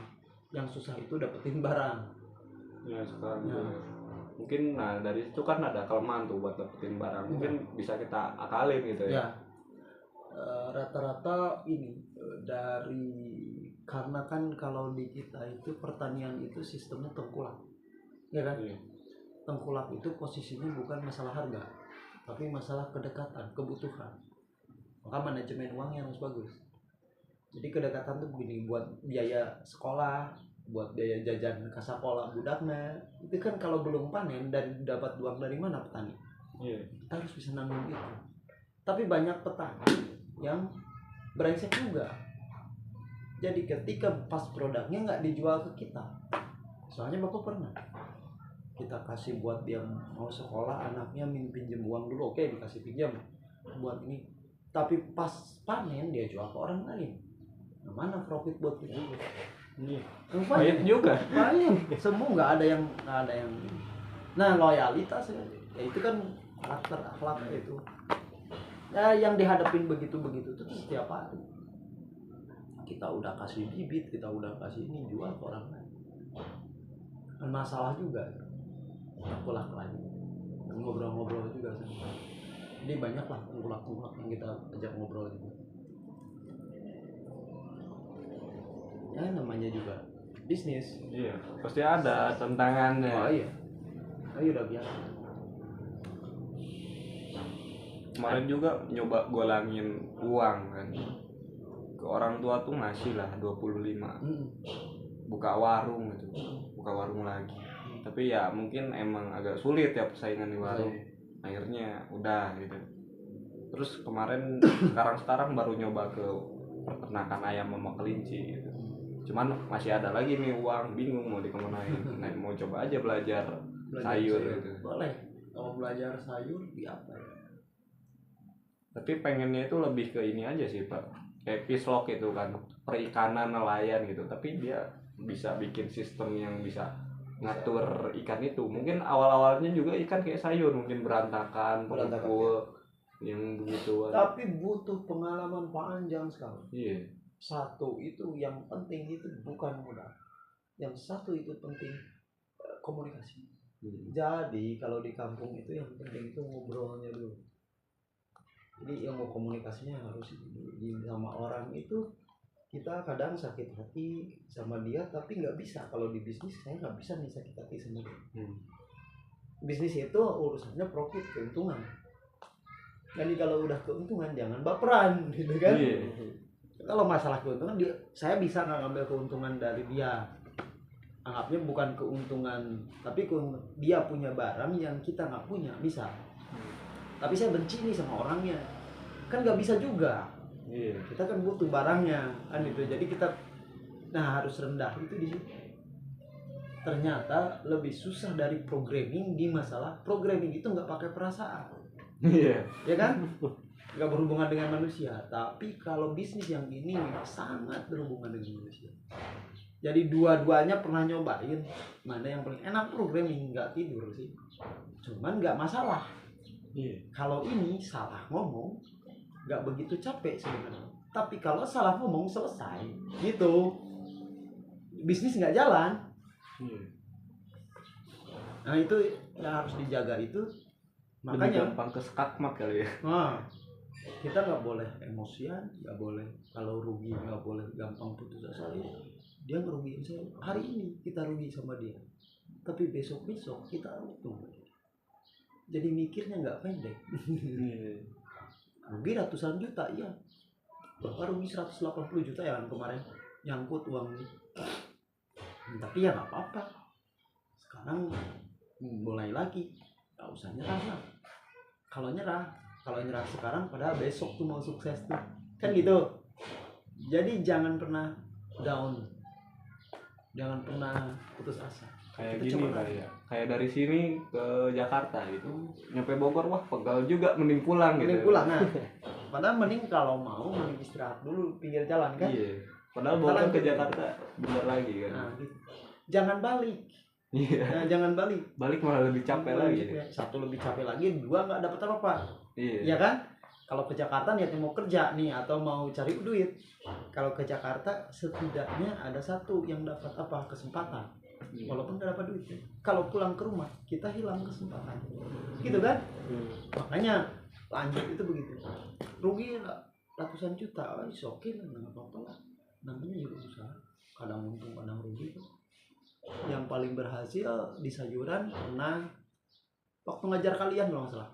Yang susah itu dapetin barang. Ya sekarang mungkin dari itu kan ada kelemahan tuh buat dapetin barang. Mungkin bisa kita akalin gitu ya. Rata-rata ini karena kan kalau di kita itu pertanian itu sistemnya tengkulak, ya kan? Tengkulak itu posisinya bukan masalah harga, tapi masalah kedekatan, kebutuhan. Maka manajemen uangnya harus bagus. Jadi kedekatan tuh begini, buat biaya sekolah, buat biaya jajan kasapola budaknya, itu kan kalau belum panen dan dapat uang dari mana petani? Kita harus bisa nanggung itu. Tapi banyak petani yang brengsek juga. Jadi ketika pas produknya nggak dijual ke kita, soalnya bapak pernah kita kasih buat dia mau sekolah, anaknya pinjam uang dulu, oke dikasih pinjam buat ini, tapi pas panen dia jual ke orang lain. Nah, mana profit buat kita? Banyak juga. Banyak. Semua nggak ada yang Nah loyalitas ya itu kan karakter akhlak itu. Ya yang dihadapin begitu tuh setiap hari. Kita udah kasih bibit, kita udah kasih ini, jual ke orang lain. Dan masalah juga. Tengkulak lagi. Ngobrol-ngobrol juga sama. Jadi banyak lah tengkulak yang kita ajak ngobrol juga. Ya namanya juga bisnis. Iya, pasti ada tantangannya. Oh iya. Ayo udah biasa. Kemarin juga nyoba golangin uang kan. Ke orang tua tuh ngasih lah 25. buka warung gitu, buka warung lagi. Tapi ya mungkin emang agak sulit ya persaingan di warung. Akhirnya udah gitu. Terus sekarang baru nyoba ke peternakan ayam sama kelinci gitu. Cuman masih ada lagi nih uang, bingung mau dikemanain. Nah, mau coba aja belajar sayur gitu. Boleh. Kalau belajar sayur di apa ya? Tapi pengennya itu lebih ke ini aja sih Pak, kayak fish-lock itu kan, perikanan nelayan gitu. Tapi dia bisa bikin sistem yang bisa ngatur ikan itu. Mungkin awal-awalnya juga ikan kayak sayur, mungkin berantakan yang begitu. Tapi butuh pengalaman panjang sekali. Iya. Satu itu yang penting itu bukan modal. Yang satu itu penting komunikasi. Jadi kalau di kampung itu yang penting itu ngobrolnya dulu. Jadi yang mau komunikasinya harus sama orang itu. Kita kadang sakit hati sama dia tapi nggak bisa. Kalau di bisnis saya nggak bisa nih sakit hati sama dia. Bisnis itu urusannya profit, keuntungan. Jadi kalau udah keuntungan jangan baperan gitu kan. Kalau masalah keuntungan saya bisa nggak ngambil keuntungan dari dia. Anggapnya bukan keuntungan, tapi dia punya barang yang kita nggak punya, bisa. Tapi saya benci nih sama orangnya, kan nggak bisa juga. Kita kan butuh barangnya, kan itu. Jadi kita, harus rendah itu di situ. Ternyata lebih susah dari programming di masalah programming itu nggak pakai perasaan. Ya kan? Nggak berhubungan dengan manusia. Tapi kalau bisnis yang ini sangat berhubungan dengan manusia. Jadi dua-duanya pernah nyobain mana yang paling enak. Programming nggak tidur sih, cuman nggak masalah. Kalau ini salah ngomong nggak begitu capek sebenarnya, tapi kalau salah ngomong selesai gitu, bisnis nggak jalan. Nah itu yang harus dijaga itu. Makanya gampang ke skakmat kali ya. Kita nggak boleh emosian, nggak boleh kalau rugi, nggak boleh gampang putus asa. Dia ngerugiin saya hari ini, kita rugi sama dia, tapi besok kita untung. Jadi mikirnya nggak pendek. Rugi ratusan juta, iya. Bapak rugi 180 juta ya kan kemarin nyangkut uang ini. Tapi ya nggak apa-apa. Sekarang mulai lagi, nggak usah nyerah lah. Kalau nyerah sekarang, padahal besok tuh mau sukses tuh, kan gitu. Jadi jangan pernah down. Jangan pernah putus asa. Kayak gini lah ya. Kayak dari sini ke Jakarta gitu, nyampe Bogor wah pegal juga, mending pulang gitu. Mending pulang. Padahal mending kalau mau mending istirahat dulu pinggir jalan kan. Padahal Bogor ke Jakarta bener lagi kan. Gitu. Jangan balik. Jangan balik. Balik malah lebih capek lagi. Satu lebih capek lagi, dua nggak dapat apa-apa. Iya kan? Kalau ke Jakarta niatnya mau kerja nih atau mau cari duit. Kalau ke Jakarta setidaknya ada satu yang dapat apa? Kesempatan. Walaupun nggak dapat duit. Kalau pulang ke rumah kita hilang kesempatan. Gitu kan? Makanya lanjut itu begitu. Rugi ratusan juta, oke lah, nggak apa-apa lah. Namanya juga usaha. Kadang untung, kadang rugi. Yang paling berhasil di sayuran pernah waktu ngajar kalian kalau nggak salah.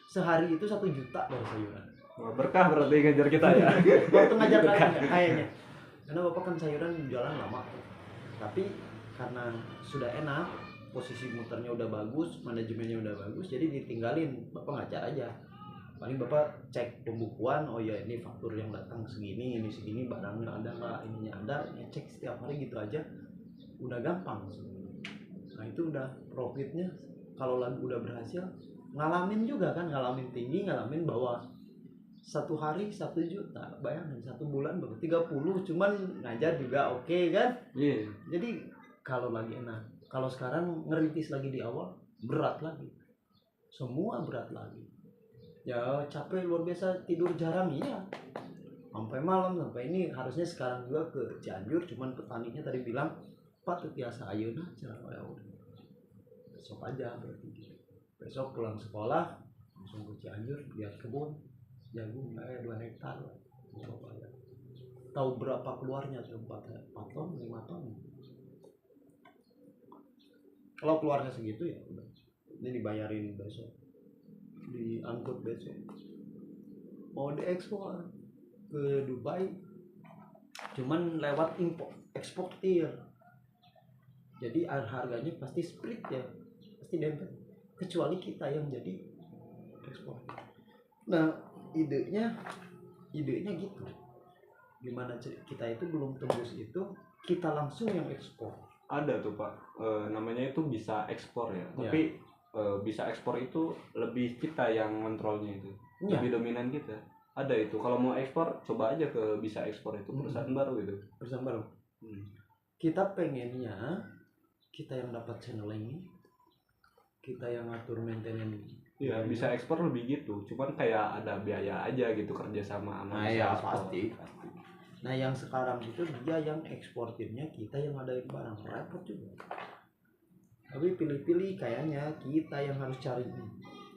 Sehari itu 1 juta dari sayuran. Berkah berarti ngajar kita ya. Waktu ngajar kalian kayaknya. Karena Bapak kan sayuran jualan lama. Tapi karena sudah enak, posisi muternya udah bagus, manajemennya udah bagus, jadi ditinggalin. Bapak ngajar aja. Paling Bapak cek pembukuan, oh ya ini faktur yang datang segini, ini segini, barangnya ada nggak, ininya ada, ya cek setiap hari gitu aja. Udah gampang. Nah itu udah profitnya. Kalau lagu udah berhasil, ngalamin juga kan, ngalamin tinggi, ngalamin bawah. 1 hari 1 juta, bayangin 1 bulan baru 30, cuman ngajar juga oke kan. Jadi kalau lagi enak, kalau sekarang ngerintis lagi di awal berat lagi, semua berat lagi ya, capek luar biasa, tidur jarang ya, sampai malam, sampai ini harusnya sekarang juga ke Cianjur, cuman petaninya tadi bilang Pak tetiasa ayeuna aja, ya udah besok aja, berarti besok pulang sekolah langsung ke Cianjur lihat kebun jagung 2 hektar. Coba ya. Tahu berapa keluarnya tuh 4 ton, 5 ton. Kalau keluarnya segitu ya udah. Ini dibayarin besok. Diangkut besok. Mau diekspor ke Dubai. cuman lewat import eksportir. Jadi harganya pasti split ya, pasti dempet, kecuali kita yang jadi ekspor. Nah idenya gitu, gimana kita itu belum tembus itu, kita langsung yang ekspor. Ada tuh Pak, namanya itu bisa ekspor ya, tapi bisa ekspor itu lebih kita yang kontrolnya itu, lebih dominan kita. Ada itu, kalau mau ekspor coba aja ke bisa ekspor itu, perusahaan baru gitu. Perusahaan baru. Kita pengennya kita yang dapat channel ini, kita yang ngatur maintenance. Iya, bisa ekspor lebih gitu, cuman kayak ada biaya aja gitu kerja sama ya pasti. Nah yang sekarang itu dia yang eksportirnya, kita yang ngadain barang, repot juga. Tapi pilih-pilih kayaknya kita yang harus cari ini.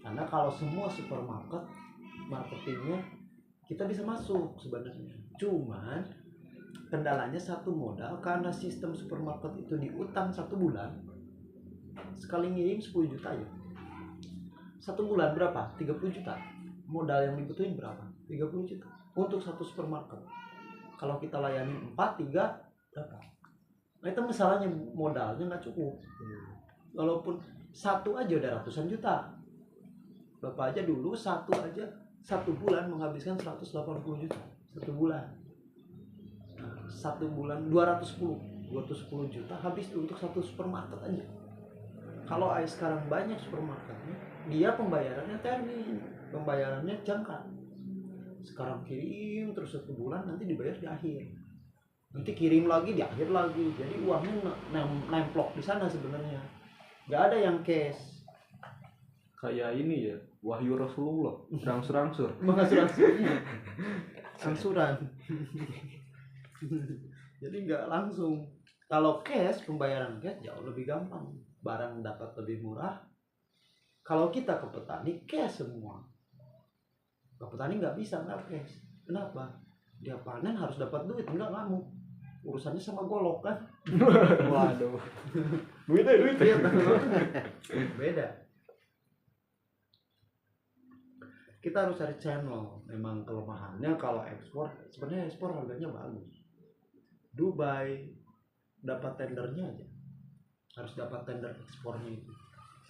Karena kalau semua supermarket marketingnya kita bisa masuk sebenarnya. Cuman kendalanya satu modal, karena sistem supermarket itu diutang 1 bulan. Sekali ngirim 10 juta ya. 1 bulan berapa? 30 juta. Modal yang dibutuhin berapa? 30 juta untuk satu supermarket. Kalau kita layani 4, 3 berapa? Nah itu masalahnya, modalnya nggak cukup. Walaupun satu aja udah ratusan juta. Bapak aja dulu satu bulan menghabiskan 180 juta. 1 bulan. Nah, 1 bulan 210 juta habis untuk satu supermarket aja. Kalau sekarang banyak supermarketnya, dia pembayarannya termin, pembayarannya jangka. Sekarang kirim terus 1 bulan, nanti dibayar di akhir, nanti kirim lagi di akhir lagi. Jadi uangnya nemplok di sana sebenarnya, nggak ada yang cash. Kayak ini ya, Wahyu Rasulullah, rangsur-rangsur. Angsuran. Jadi nggak langsung. Kalau cash, pembayaran cash jauh lebih gampang, barang dapat lebih murah. Kalau kita ke petani cash semua. Ke petani nggak bisa nggak cash. Kenapa? Dia panen harus dapat duit, enggak kamu. Urusannya sama golok kan. Waduh. duit. Beda. Kita harus cari channel. Memang kelemahannya kalau ekspor, sebenarnya ekspor harganya bagus. Dubai dapat tendernya aja. Harus dapat tender ekspornya itu.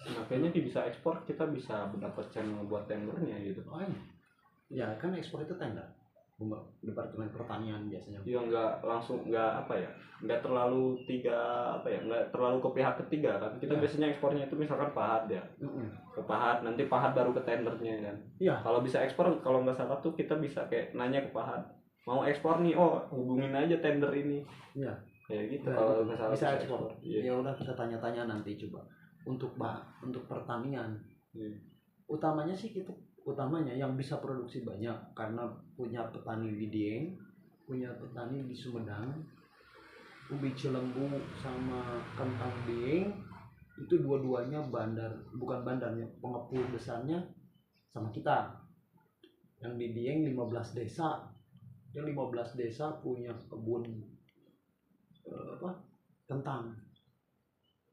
Nah, kayaknya bisa ekspor kita bisa mendapat channel buat tendernya gitu. Oh iya. Ya kan ekspor itu tender. Departemen Pertanian biasanya. Iya, nggak terlalu nggak terlalu ke pihak ketiga kan. Kita biasanya ekspornya itu misalkan pahat ya. Ke pahat, nanti pahat baru ke tendernya kan. Iya. Kalau bisa ekspor, kalau nggak salah tuh kita bisa kayak nanya ke pahat, mau ekspor nih, hubungin aja tender ini. Iya. Kayak gitu. Nah, kalau nggak salah bisa ekspor. Iya. Ya udah kita tanya-tanya nanti coba. Untuk pertanian. Utamanya sih yang bisa produksi banyak karena punya petani di Dieng, punya petani di Sumedang, ubi Cilembu sama kentang Dieng itu dua-duanya bukan bandarnya, pengepul besarnya sama kita. Yang di Dieng 15 desa, yang 15 desa punya kebun kentang.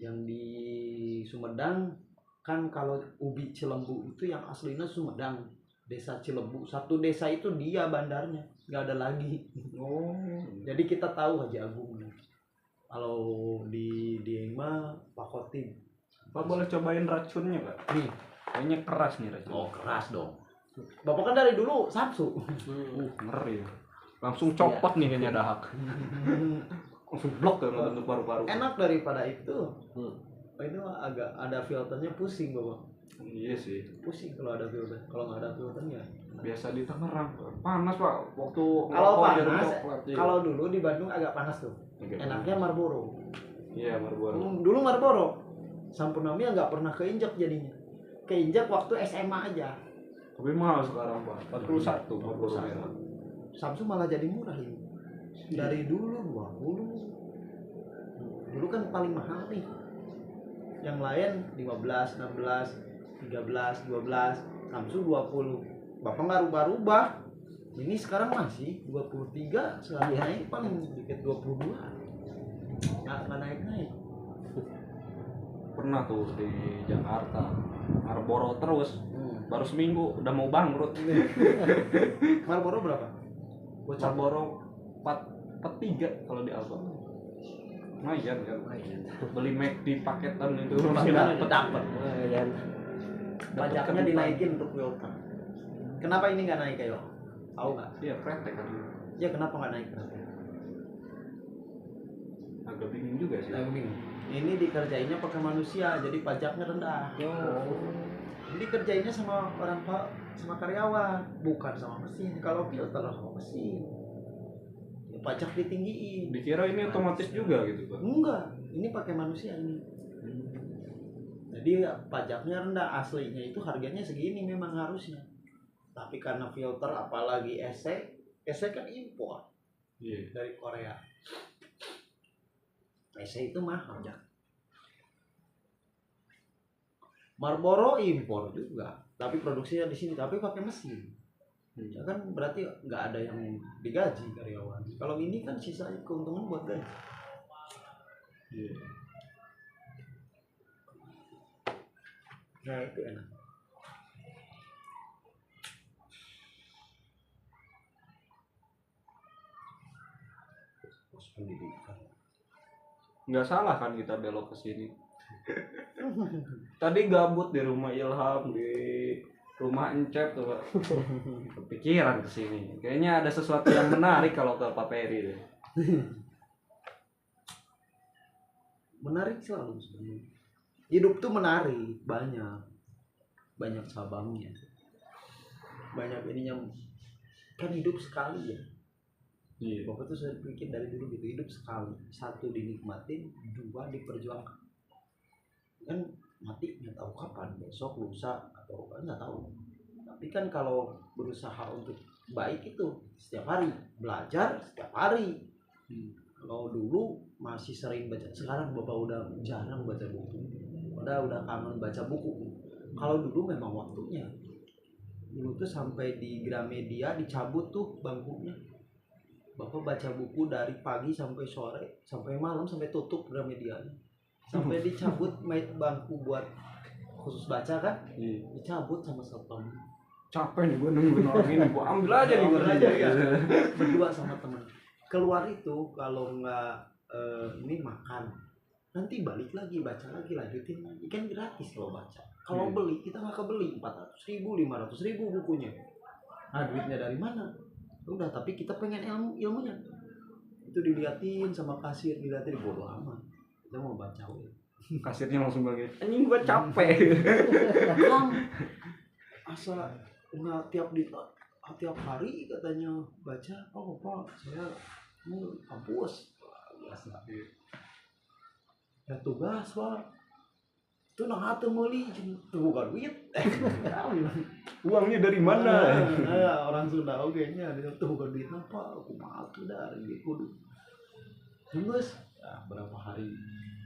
Yang di Sumedang kan kalau ubi Cilembu itu yang aslinya Sumedang, desa Cilembu. Satu desa itu dia bandarnya, nggak ada lagi. Jadi kita tahu Haji Agung. Kalau di Diema Pak Khotib. Pak boleh cobain racunnya Pak? Nih, kayaknya keras nih racunnya. Oh keras dong. Bapak kan dari dulu Samsu. Ngeri. Langsung copot nih kayaknya dahak. Langsung blok ya bentuk paru-paru. Enak daripada itu. Itu agak ada filternya, pusing Bapak. Iya sih. Pusing kalau ada filter. Kalau nggak ada filternya. Biasa di Tangerang panas Pak. Waktu kalau panas, kalau dulu di Bandung agak panas tuh. Enaknya Marlboro. Iya Marlboro. Dulu Marlboro. Sampurnami nggak pernah keinjak jadinya. Keinjak waktu SMA aja. Tapi mahal sekarang Pak. 41 Marlboro merah. Samsung malah jadi murah ini. Dari dulu 20. Dulu kan paling mahal nih. Yang lain 15, 16, 13, 12, Samsung 20. Bapak nggak rubah-rubah. Ini sekarang masih 23, sekarang naik paling dikit 22. Nggak naik-naik. Pernah tuh di Jakarta, Marlboro terus. Baru seminggu udah mau bangkrut. Marlboro berapa? Marlboro dapat 3 kalau di Alfa. Lumayan kan. Beli Mac di paketan itu masih dapat. Lumayan. Pajaknya dinaikin untuk filter. Kenapa ini nggak naik kayak? Tahu nggak? Iya, kretek kan. Ya kenapa nggak naik berarti? Agak bingung juga sih. Agak bingung. Ini dikerjainnya pakai manusia, jadi pajaknya rendah. Jadi kerjainnya sama sama karyawan, bukan sama mesin. Kalau filter sama mesin, ya, pajak ditinggiin. Dikira ini otomatis juga gitu, Pak. Enggak, ini pakai manusia ini. Jadi pajaknya rendah, aslinya itu harganya segini memang harusnya. Tapi karena filter apalagi ESE kan impor dari Korea. ESE itu mahal. Marlboro impor juga, tapi produksinya di sini, tapi pakai mesin. Ya kan berarti nggak ada yang digaji karyawan. Kalau ini kan sisanya keuntungan buat gaji. Nah itu enak. Pendidikan. Nggak salah kan kita belok ke sini. Tadi gabut di rumah Ilham, di rumah Encep tuh, Pak. Kepikiran ke sini. Kayaknya ada sesuatu yang menarik kalau ke Pak Peri deh. Menarik selalu sebenarnya. Hidup tuh menarik, banyak cabangnya. Banyak ininya. Kan hidup sekali ya. Iya. Bapak tuh saya pikir dari dulu gitu, hidup sekali, 1 dinikmatin, 2 diperjuangkan. Kan mati nggak tahu kapan, besok, lusa atau nggak tahu. Tapi kan kalau berusaha untuk baik itu setiap hari, belajar setiap hari. Kalau dulu masih sering baca, sekarang Bapak udah jarang baca buku, udah kangen baca buku. Kalau dulu memang waktunya, dulu tuh sampai di Gramedia dicabut tuh bangkunya. Bapak baca buku dari pagi sampai sore, sampai malam, sampai tutup Gramedia. Sampai dicabut bangku buat khusus baca kan? Dicabut sama satpam. Capek nih gue nungguin orang ini, gue ambil aja nih gue aja. Berdua sama temen. Keluar itu kalau nggak ini makan, nanti balik lagi baca lagi, lanjutin lagi. Kan gratis kalau baca. Kalau beli kita nggak kebeli 400.000, 500.000 bukunya. Nah duitnya dari mana? Udah, tapi kita pengen ilmunya. Itu diliatin sama kasir, diliatin, bodo amat. Kita mau baca we. Kasirnya langsung bilang gitu, anjing gue capek. Asa nggak tiap hari katanya baca. Oh Pak, saya mau kampus. Biasa. Ya tugas Pak. Itu nah atuh meuli itu bukan duit. Uangnya dari mana? Orang Sunda nya dia tuh bukan duit apa, aku mah tuh dari kudu. Terus berapa hari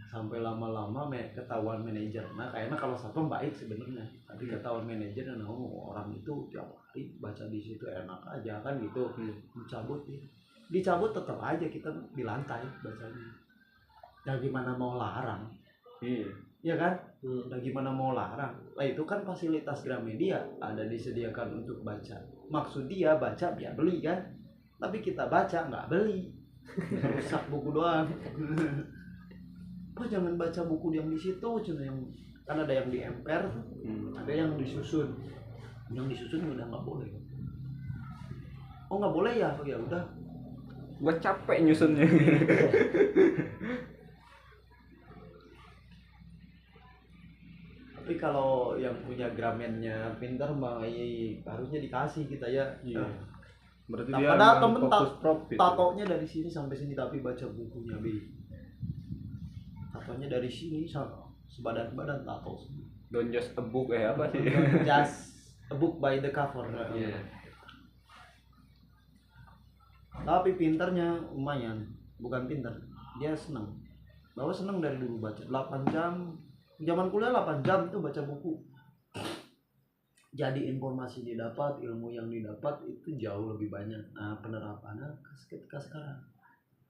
sampai lama-lama ketahuan manajer. Nah kayaknya kalau satpam baik sebenarnya, tapi ketahuan manajer dan orang itu tiap hari baca di situ enak aja kan gitu. Dicabut tetap aja kita di lantai bacanya. Ya gimana mau larang? Iya kan? Nah gimana mau larang? Lah itu kan fasilitas Gramedia ada disediakan untuk baca. Maksud dia baca biar beli kan? Tapi kita baca nggak beli, rusak buku doang. Pak jangan baca buku yang di situ, cuma yang kan ada yang di emper, ada yang disusun. Yang disusun udah nggak boleh. Oh nggak boleh ya? Oh ya udah. Gua capek nyusunnya. Tapi kalau yang punya Gramennya pintar mah harusnya dikasih kita ya. Iya. Berarti Nah, dia padahal temen fokus profit. tatonya dari sini sampai sini tapi baca bukunya tatonya dari sini sebadan tato. Don't just a book apa sih? Just a book by the cover. Iya. Tapi pintarnya lumayan, bukan pintar. Dia senang. Bahwa senang dari dulu baca 8 jam. Zaman kuliah 8 jam itu baca buku. Jadi informasi didapat, ilmu yang didapat itu jauh lebih banyak. Nah, penerapannya ketika sekarang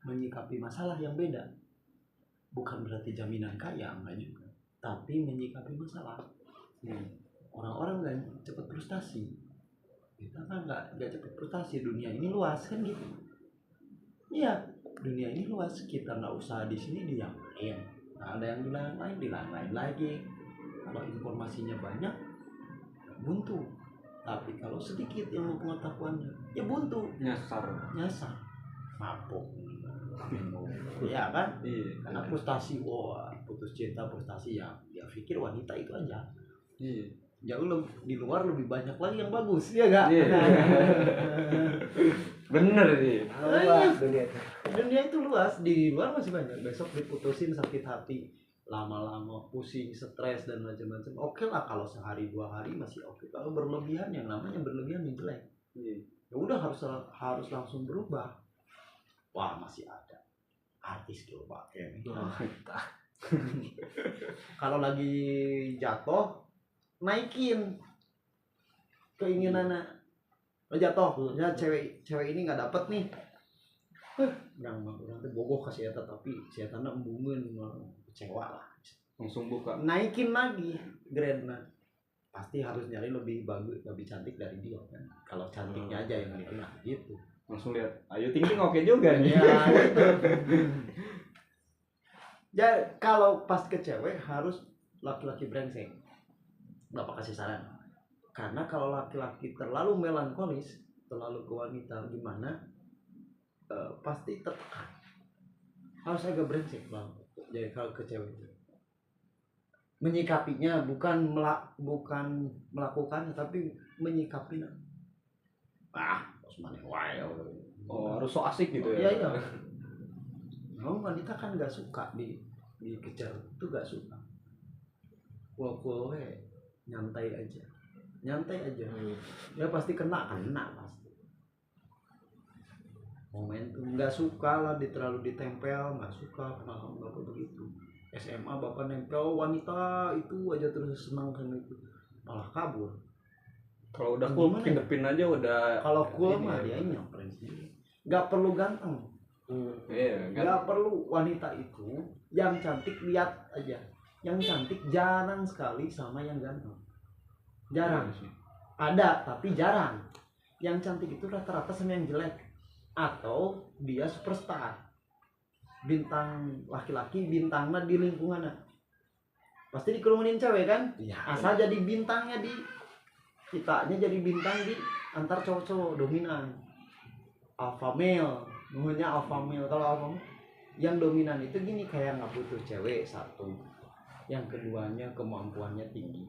menyikapi masalah yang beda. Bukan berarti jaminan kaya, enggak juga. Tapi menyikapi masalah. Orang-orang kan cepat frustasi. Kita kan enggak cepat frustasi, dunia ini luas kan gitu. Iya, dunia ini luas, kita nggak usah di sini diapain. Nah, ada yang bilang lain, lain lagi. Kalau informasinya banyak, buntu. Tapi kalau sedikit ilmu pengetahuannya, ya buntu. Nyasar, mabuk. Ya kan? iya. Karena frustasi, putus cinta, frustasi ya. Dia pikir wanita itu aja. Iya. Jauh di luar lebih banyak lagi yang bagus, ya nggak? Iya. Bener sih. Luas dunia itu. Dunia itu luas, di luar masih banyak. Besok diputusin sakit hati, lama-lama pusing, stres dan macam-macam. Oke lah kalau sehari 2 hari masih oke. Kalau berlebihan, yang namanya berlebihan yang jelek. Iya. Ya udah harus langsung berubah. Wah, masih ada artis gitu pakai. Kalau lagi jatuh, naikin keinginannya. Jatuh, ya cewek ini nggak dapet nih. Orang tuh bogoh kasih eta, tapi si eta embungeun, kecewa lah. Langsung buka. Naikin lagi grade-nya. Pasti harus nyari lebih bagus, lebih cantik dari dia kan. Kalau cantiknya aja yang naikin gitu. Langsung lihat, Ayu Ting Ting oke juga nih. Ya, gitu. Ya kalau pas ke cewek harus laki-laki brengsek. Bapak kasih saran. Karena kalau laki-laki terlalu melankolis, terlalu ke wanita gimana, pasti tertekan. Harus agak brengsek bang. Jadi kalau ke cewek itu menyikapinya bukan melakukannya, tapi menyikapinya. Terus mana wae. Oh, harus so asik gitu ya. Iya. Nah, wanita kan nggak suka dikejar, itu nggak suka. Cool nyantai aja. Ya pasti kena pasti. Momentum nggak suka lah terlalu ditempel, nggak suka. Kenapa bapak begitu? SMA bapak nempel wanita itu aja terus senang sama itu, malah kabur. Kalau udah cool pindah aja udah. Kalau cool mah dia nyamperin sendiri. Nggak perlu ganteng. Iya, nggak perlu. Wanita itu yang cantik lihat aja. Yang cantik jarang sekali sama yang ganteng. Jarang. Ada tapi jarang. Yang cantik itu rata-rata sama yang jelek. Atau dia superstar. Bintang laki-laki bintangnya di lingkungannya. Pasti dikerumunin cewek kan? Iya. Asal jadi bintangnya di kitanya, jadi bintang di antar cowok-cowok dominan. Alpha male, namanya alpha male. Kalau alpha male yang dominan itu gini, kayak nggak butuh cewek satu. Yang keduanya kemampuannya tinggi.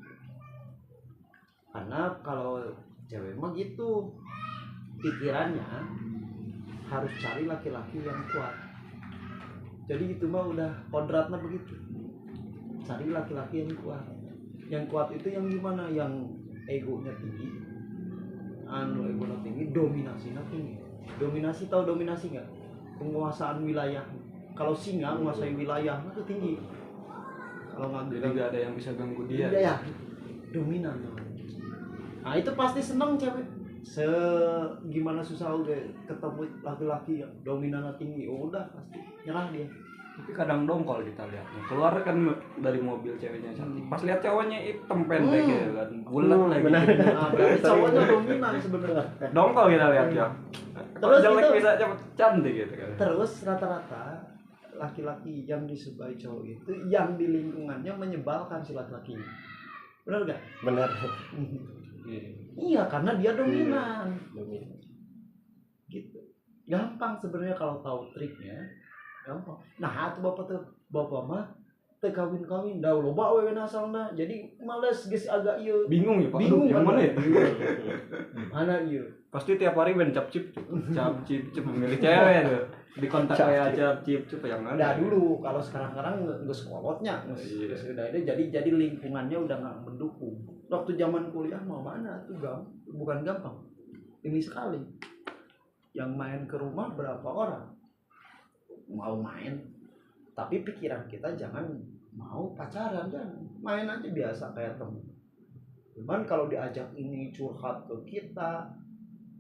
Karena kalau cewek mah gitu, pikirannya harus cari laki-laki yang kuat. Jadi itu mah udah kodratnya begitu. Cari laki-laki yang kuat. Yang kuat itu yang gimana? Yang egonya tinggi. Egonya tinggi, dominasinya tinggi. Dominasi, tahu dominasi nggak? Penguasaan wilayah. Kalau singa menguasai wilayah itu tinggi. Kalau jadi nggak ada yang bisa ganggu dia. Iya, dominan. Nah itu pasti seneng cewek. Gimana susah udah ketemu laki-laki yang dominannya tinggi, udah pasti nyerah dia. Tapi kadang dongkol kita lihatnya. Keluar kan dari mobil ceweknya cantik. Pas lihat cowoknya hitam pendek gitu kan, bulat lagi. Nah, berarti cowoknya dominan sebenarnya. Dongkol kita lihat ya. Terus jelek itu bisa cepet cantik gitu kan. Terus rata-rata laki-laki yang disukai cowok itu yang di lingkungannya menyebalkan si laki-lakinya. Benar gak? Benar. Iya, karena dia dominan. Gitu. Gampang sebenarnya kalau tahu triknya. Gampang. Nah, itu bapak mah teu kawin-kawin dah loba wewe asalna. Jadi males geus agak ieu. Bingung ya, Pak. Bingung yang mana ya? Mana ieu? Pasti tiap hari ben cap-cip memilih cewek tuh. Di kontak kayak cap-cip yang mana? Udah dulu, kalau sekarang geus kolotnya, geus udah ada, jadi lingkungannya udah enggak mendukung. Waktu zaman kuliah mau mana tuh bukan gampang. Ini sekali. Yang main ke rumah berapa orang? Mau main, tapi pikiran kita jangan mau pacaran, jangan main aja biasa kayak temen. Cuman kalau diajak ini curhat ke kita,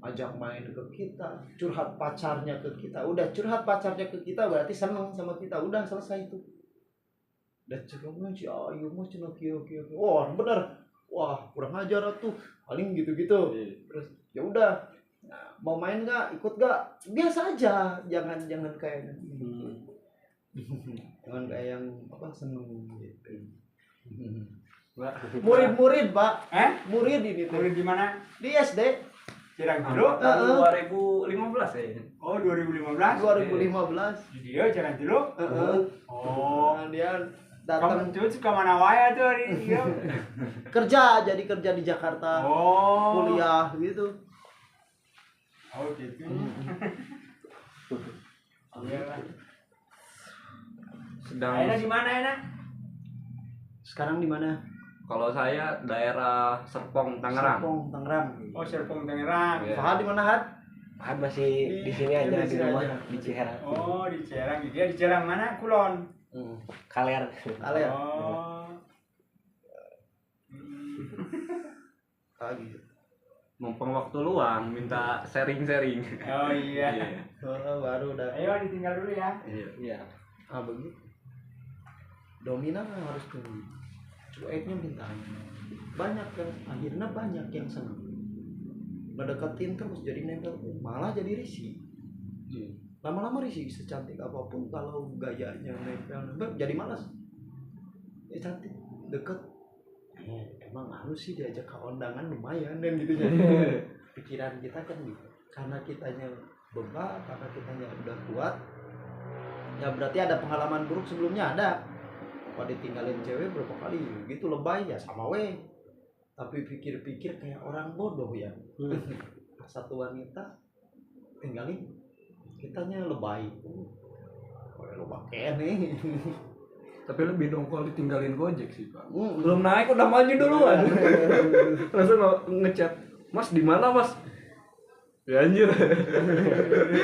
ajak main ke kita, curhat pacarnya ke kita, udah curhat pacarnya ke kita berarti seneng sama kita, udah selesai itu. Udah cukup sih, ayo mau cina kio. Wah bener, wah kurang ajar tuh, paling gitu. Terus ya udah. Nah, mau main nggak, ikut nggak, biasa aja, jangan kayak jangan kayak yang apa seneng gitu. Murid Pak, murid ini tuh. Murid di mana? Di SD. Cirang Jeruk. 2015 ya. Oh 2015. 2015. Di dia Cirang Jeruk. Oh. Nah, dia Kamu datang tuh ke mana wae tuh hari dia? kerja di Jakarta. Oh. Kuliah gitu. Oh gitu. Iya lah. Sedang Enak di mana enak? Sekarang di mana? kalau saya daerah Serpong, Tangerang. Serpong, Tangerang. Oh Serpong Tangerang. Iya. Fahad di mana, Had? Fahad masih di sini aja di rumah di Ciherang. Oh di Cerang. Dia di Cerang mana? Kulon. Kaler. Aler. Oh. Gitu. Mumpung waktu luang minta sharing-sharing. Oh iya. Oh, baru udah. Ayo ditinggal dulu ya. Iya. Begitu. Dominan harus tinggi. Cueknya bintang. Akhirnya banyak yang senang. Ngedeketin terus jadi nempel, malah jadi risih. Lama-lama risih, secantik apapun kalau gayanya nempel jadi malas. Cantik, deket. Emang harus sih diajak ke undangan lumayan dan gitu ya. Pikiran kita kan gitu. Karena kitanya bebal, karena kitanya udah kuat. Ya berarti ada pengalaman buruk sebelumnya ada. Kalau ditinggalin cewek berapa kali gitu lebay ya sama weh. Tapi pikir-pikir kayak orang bodoh ya. Satu wanita tinggalin kitanya lebay. Lu pakai nih. Tapi lebih dong kalau ditinggalin Gojek sih, Pak. Belum naik udah maju duluan. Langsung ngechat, "Mas di mana, Mas?" Ya anjir.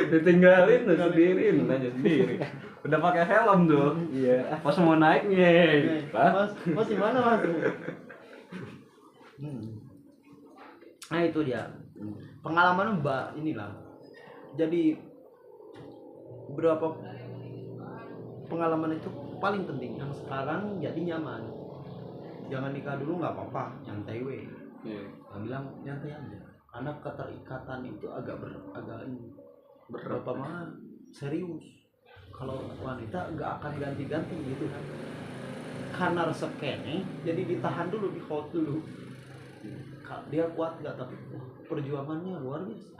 Ditinggalin sendiriin aja sendiri. Udah pakai helm tuh. Iya. Pas mau naiknya. Mas di mana, Mas? Nah itu dia. Pengalaman Mbak inilah. Jadi beberapa pengalaman itu paling penting yang sekarang jadi nyaman. Jangan nikah dulu nggak apa-apa, nyantai weh. Nah, bilang nyantai aja. Karena keterikatan itu agak berapa mah serius. Kalau wanita nggak akan ganti-ganti gitu kan. Karena resep kene, jadi ditahan dulu, di hold dulu. Dia kuat nggak, tapi perjuangannya luar biasa.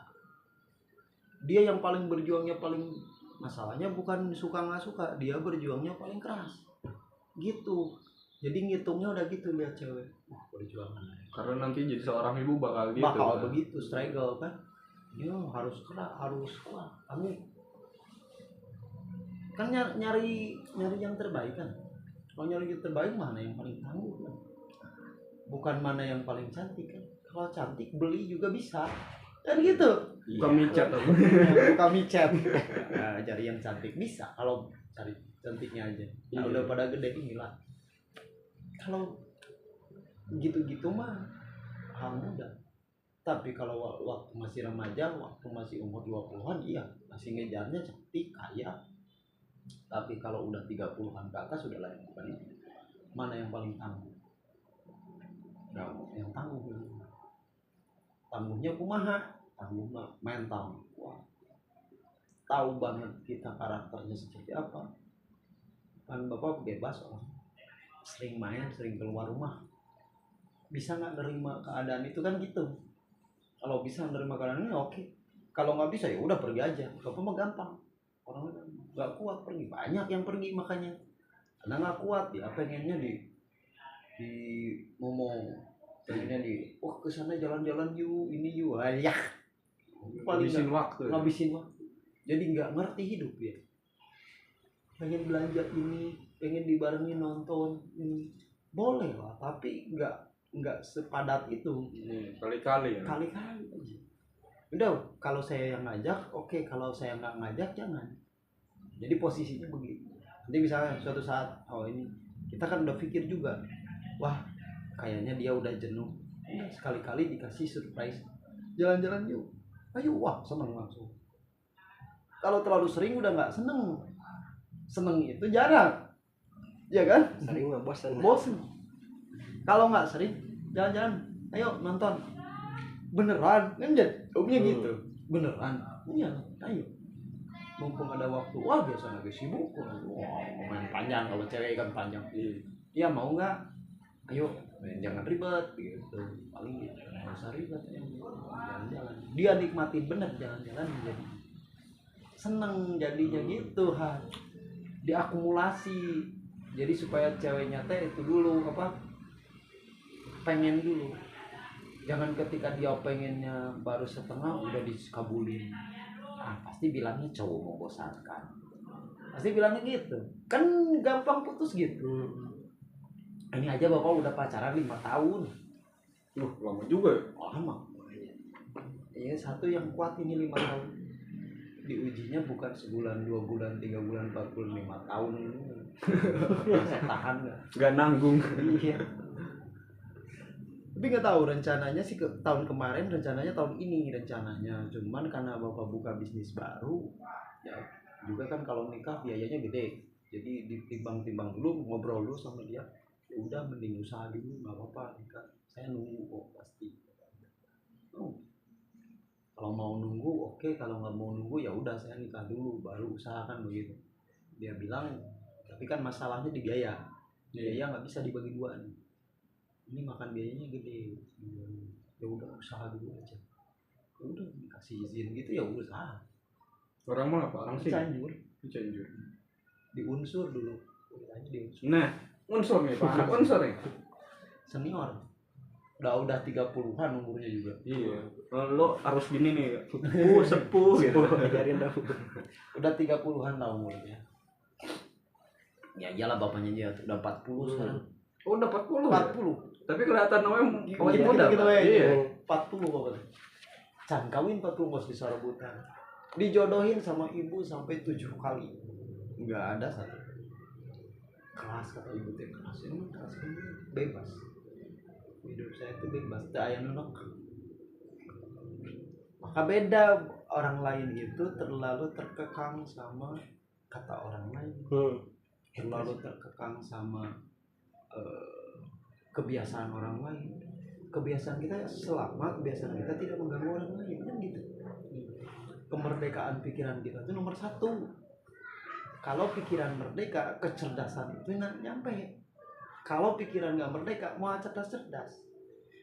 Dia yang paling berjuangnya paling, masalahnya bukan suka nggak suka, dia berjuangnya paling keras gitu. Jadi ngitungnya udah gitu, lihat cewek perjuangan Karena nanti jadi seorang ibu bakal gitu bakal kan? begitu, struggle kan. Dia harus keras, harus kuat. Kamu kan nyari yang terbaik kan. Kalau nyari yang terbaik, mana yang paling tangguh kan? Bukan mana yang paling cantik kan. Kalau cantik beli juga bisa kan gitu. Buka micet. Buka micet. Nah, cari yang cantik bisa kalau cari cantiknya aja. Nah, udah pada gede inilah. Kalau gitu-gitu mah hal mudah. Tapi kalau waktu masih remaja, waktu masih umur 20-an, iya masih ngejarnya cantik, kaya. Tapi kalau udah 30-an ke atas sudah lain, bukan itu. Mana yang paling tangguh? Yang tangguh. Tangguhnya kumaha? Tangguhnya mental. Wah. Tahu banget kita karakternya seperti apa. Kan Bapak bebas orang. Sering main, sering keluar rumah. Bisa nggak nerima keadaan itu kan gitu. Kalau bisa nerima keadaan ini oke. Kalau nggak bisa ya udah pergi aja. Bapak mah gampang. Orang nggak kuat pergi, banyak yang pergi makanya. Karena nggak kuat ya, pengennya di ngomong, pengennya kesana jalan-jalan yuk, ini yuk, ayah. Ngabisin waktu. Jadi nggak ngerti hidup ya. Pengen belanja ini, pengen dibarengin nonton ini, boleh lah, tapi nggak sepadat itu. Kali-kali ya. Kali-kali aja. Udah, kalau saya yang ngajak, oke. Kalau saya nggak ngajak, jangan. Jadi posisinya begitu. Nanti misalnya suatu saat, ini kita kan udah pikir juga, wah kayaknya dia udah jenuh. Sekali-kali dikasih surprise, jalan-jalan yuk, ayo, wah seneng langsung. Kalau terlalu sering udah nggak seneng itu jarang, ya kan? Sering mah bosan. Kalau nggak sering, jalan-jalan, ayo nonton. Beneran kan jadinya gitu. beneran iya ayo mumpung ada waktu wah biasa lagi sibuk wah main panjang kalau cewek kan panjang iya mau nggak ayo jangan ribet gitu paling gitu nggak usah ribet ya jalan-jalan dia nikmatin bener jalan-jalan jadi seneng jadinya gitu diakumulasi jadi supaya ceweknya teh itu dulu apa pengen dulu jangan ketika dia pengennya baru setengah udah dikabulin pasti bilangnya cowok membosankan pasti bilangnya gitu kan gampang putus gitu ini aja bapak udah pacaran 5 tahun lama juga ya? lama iya satu yang kuat ini 5 tahun diujinya bukan sebulan 2 bulan 3 bulan 4 bulan 5 tahun ini bisa tahan nggak nanggung iya tapi nggak tahu rencananya sih tahun kemarin rencananya tahun ini rencananya cuman karena bapak buka bisnis baru ya juga kan kalau nikah biayanya gede jadi ditimbang-timbang dulu ngobrol dulu sama dia ya udah mending usaha dulu nggak apa-apa nikah saya nunggu pasti kalau mau nunggu oke kalau nggak mau nunggu ya udah saya nikah dulu baru usaha kan begitu dia bilang tapi kan masalahnya di biaya nggak bisa dibagi dua nih ini makan biayanya gede ya udah usaha dulu aja ya udah dikasih izin gitu ya usaha orang mana apa orang sih Cianjur di unsur dulu nah unsur nih pak unsur nih senior udah 30-an umurnya juga iya lo harus gini nih sepuh gitu ajarin dong udah 30-an lah umurnya ya iyalah bapaknya dia udah 40 sekarang udah 40 tapi kelihatan namanya gitu, muda gitu, iya 40 pokoknya can kawin 40 bos di sarabutan dijodohin sama ibu sampai 7 kali nggak ada satu keras kata ibu teh keras ini keras ini bebas hidup saya itu bebas tak ayah nunuk maka beda orang lain itu terlalu terkekang sama kata orang lain terlalu terkekang sama kebiasaan orang lain kebiasaan kita selama kebiasaan kita tidak mengganggu orang lain kan gitu kemerdekaan pikiran kita itu nomor 1 kalau pikiran merdeka kecerdasan itu nyampe kalau pikiran nggak merdeka mau cerdas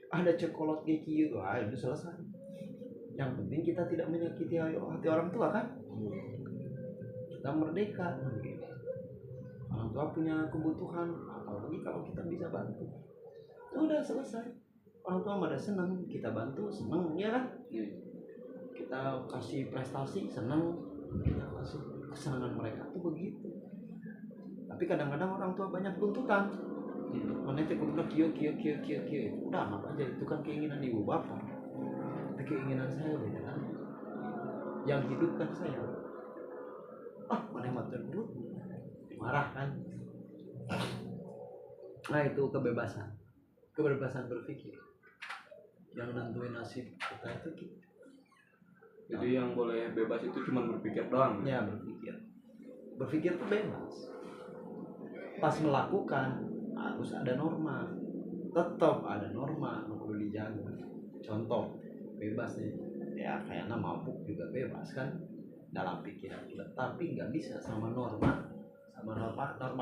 ada cokolot GQ itu selesai yang penting kita tidak menyakiti hati orang tua kan kita merdeka orang tua punya kebutuhan apalagi kalau kita bisa bantu udah selesai orang tua pada senang kita bantu senang ya kan kita kasih prestasi senang kita kasih kesenangan mereka tuh begitu tapi kadang-kadang orang tua banyak tuntutan mana itu kudu kio udah anggap aja itu kan keinginan ibu bapak tapi keinginan saya beda kan yang hidup kan saya mana matur dulu marah kan nah itu kebebasan berpikir yang nentuin nasib kita itu gitu. Jadi yang boleh bebas itu cuma berpikir doang ya berpikir tuh bebas pas melakukan harus ada norma tetap ada norma yang perlu dijaga contoh bebas nih ya kayaknya mabuk juga bebas kan dalam pikiran kita tapi nggak bisa sama norma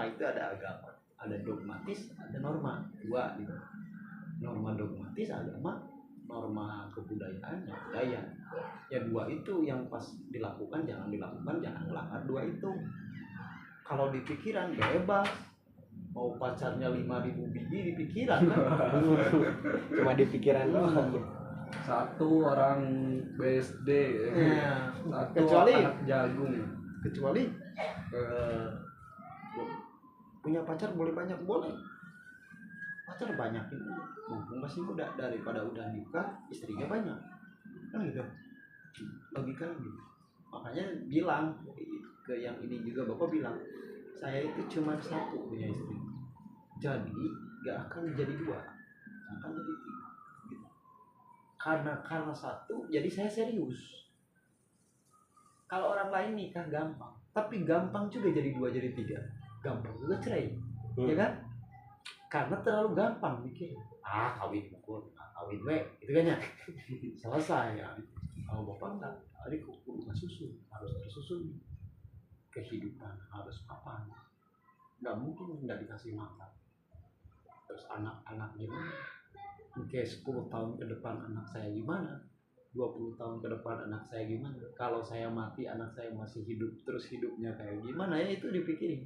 itu ada agama ada dogmatis ada norma dua gitu norma dogmatis agama norma kebudayaan ya budaya ya dua itu yang pas dilakukan jangan melanggar dua itu kalau di pikiran bebas mau pacarnya 5.000 biji di pikiran kan cuma di pikiran doang satu orang BSD ya. Satu kecuali anak jagung punya pacar boleh banyak boleh pacar banyakin mumpung masih muda daripada udah nikah istrinya banyak kan gitu logika gitu makanya bilang ke yang ini juga bapak bilang saya itu cuma satu punya istri jadi gak akan jadi 2 akan jadi 3 gitu. karena satu jadi saya serius kalau orang lain nikah gampang tapi gampang juga jadi 2 jadi 3 gampang juga cerai ya kan karena terlalu gampang mikir kawin pukul kawin we gitu kan ya selesai ya Kalau bapak enggak, adik kudu susu, harus tersusun, kehidupan harus apa? Nggak mungkin nggak dikasih makan. Terus anak-anak gimana? Oke, 10 tahun ke depan anak saya gimana? 20 tahun ke depan anak saya gimana? Kalau saya mati anak saya masih hidup, terus hidupnya kayak gimana ya, itu dipikirin.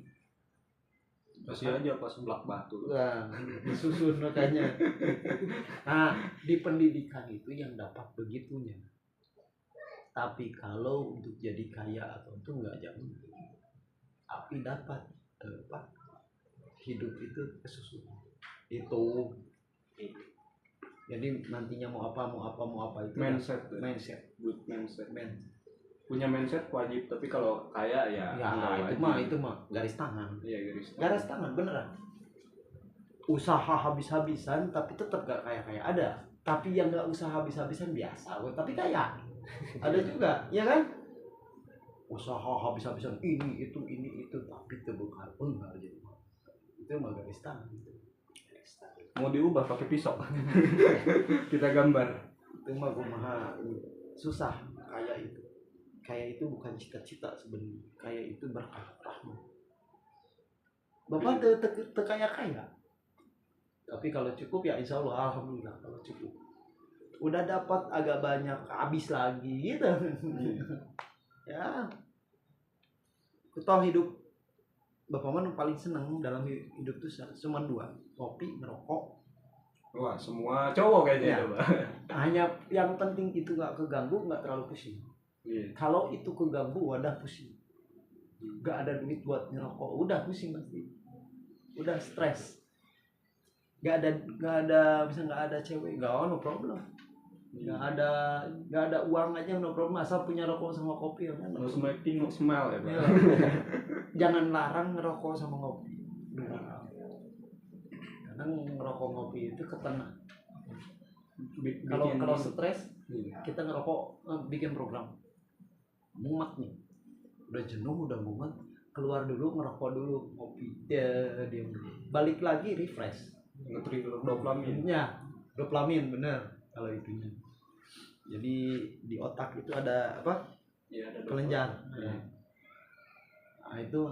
Kasih aja pas belak batu. Nah, disusun makanya. Nah, di pendidikan itu yang dapat begitunya. Tapi kalau untuk jadi kaya atau itu nggak jauh. Tapi dapat hidup itu kesusunan. Itu. Jadi nantinya mau apa itu Mindset. Good mindset. Punya mindset wajib, tapi kalau kaya ya itu mah garis tangan. Iya, garis tangan beneran. Usaha habis-habisan tapi tetap gak kaya ada. Tapi yang nggak usaha habis-habisan biasa, tapi kaya. Ada juga, ya kan? Usaha habis-habisan ini itu tapi terbukar enggak gitu. Itu mah garis tangan itu. Mau diubah pakai pisau. Kita gambar. Itu mah kumaha susah kaya itu. Kaya itu bukan cita-cita sebenarnya. Kaya itu berkah rahmat. Bapak kaya. Tapi kalau cukup ya insya Allah alhamdulillah kalau cukup. Udah dapat agak banyak habis lagi gitu. Ya. Kita hidup Bapak mana paling seneng dalam hidup itu cuma 2, kopi, merokok. Wah, semua cowok kayaknya itu, Pak. Hanya yang penting itu nggak keganggu, nggak terlalu pusing. Iya. Kalau itu keganggu, wadah pusing. Gak ada duit buat ngerokok, udah pusing pasti. Udah stres. Gak ada cewek, no problem. Gak ada uang aja, no problem. Asal punya rokok sama kopi, kan? No smoking, no smell ya, Pak. Jangan larang ngerokok sama ngopi. Karena ngerokok ngopi itu ketenang. Kalau stres, kita ngerokok bikin program. Mumet nih, udah jenuh, udah mumet, keluar dulu ngerokok dulu, ngopi, diam dulu, balik lagi refresh, nge-trigger dopamin. Ya, dopamin bener kalau itunya. Jadi di otak itu ada apa? Ya, ada kelenjar. Nah itu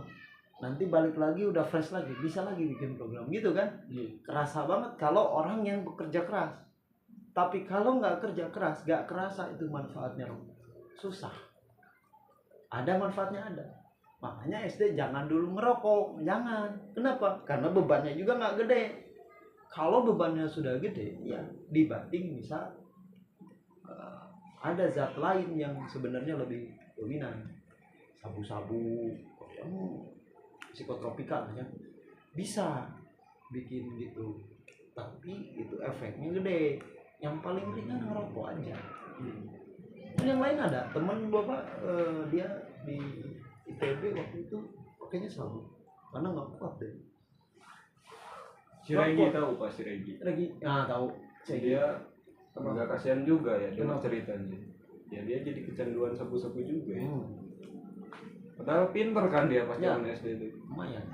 nanti balik lagi udah fresh lagi, bisa lagi bikin program gitu kan? Kerasa banget kalau orang yang bekerja keras. Tapi kalau nggak kerja keras, nggak kerasa itu manfaatnya, susah. Ada manfaatnya ada. Makanya SD jangan dulu ngerokok, jangan. Kenapa? Karena bebannya juga nggak gede. Kalau bebannya sudah gede, ya dibanting bisa ada zat lain yang sebenarnya lebih dominan. Sabu-sabu, psikotropika ya, bisa bikin gitu. Tapi itu efeknya gede. Yang paling ringan ngerokok aja. Yang lain ada teman bapak dia di ITB waktu itu pakainya sabu karena nggak kuat deh. Si Regi tahu Pak, si Regi. Tahu. Dia agak kasihan juga ya dengar ceritanya. Ya dia jadi kecanduan sabu-sabu juga ya. Padahal pinter kan dia pas zaman SD itu. Lumayan.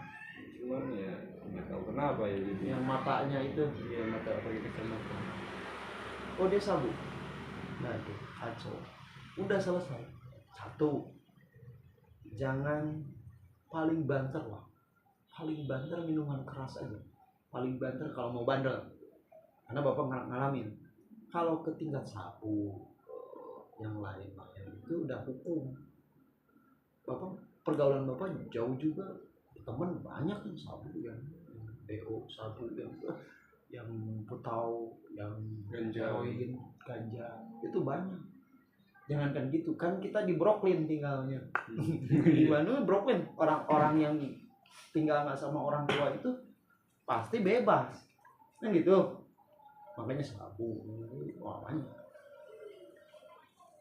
Cuman ya nggak tahu kenapa ya jadi. Yang matanya itu, mata pergi kecamatan. Oh dia sabu. Nah itu kacau. Udah selesai. 1, jangan paling banter lah. Paling banter minuman keras aja. Paling banter kalau mau bandel. Karena bapak ngalamin. Kalau ke tingkat sabu, yang lain itu udah hukum. Bapak pergaulan bapak jauh juga. Teman banyak yang sabu, yang BO sabu, yang putau, yang heroin, ganja, itu banyak. Jangankan gitu, kan kita di Brooklyn tinggalnya. Di mana Brooklyn, orang-orang yang tinggal nggak sama orang tua itu pasti bebas, kan gitu. Makanya sabu, banyak.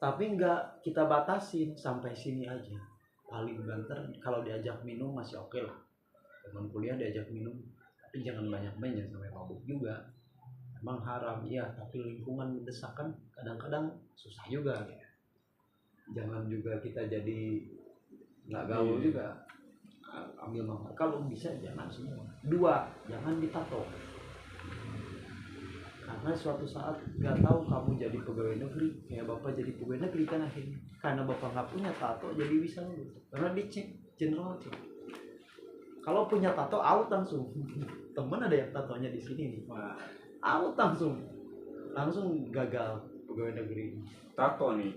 Tapi nggak kita batasin sampai sini aja. Paling banter kalau diajak minum masih oke lah. Teman kuliah diajak minum, tapi jangan banyak-banyak sampai mabuk juga. Emang haram ya, tapi lingkungan mendesakkan kadang-kadang susah juga. Jangan juga kita jadi nggak gaul juga, ambil nomor. Kalau bisa jangan semua. 2, jangan ditato. Nah, karena suatu saat nggak tahu kamu jadi pegawai negeri kayak bapak jadi pegawai negeri kan akhirnya karena bapak nggak punya tato jadi bisa lulus karena dicek general check. Kalau punya tato out langsung temen ada yang tatonya di sini nih out langsung gagal pegawai negeri Tato nih.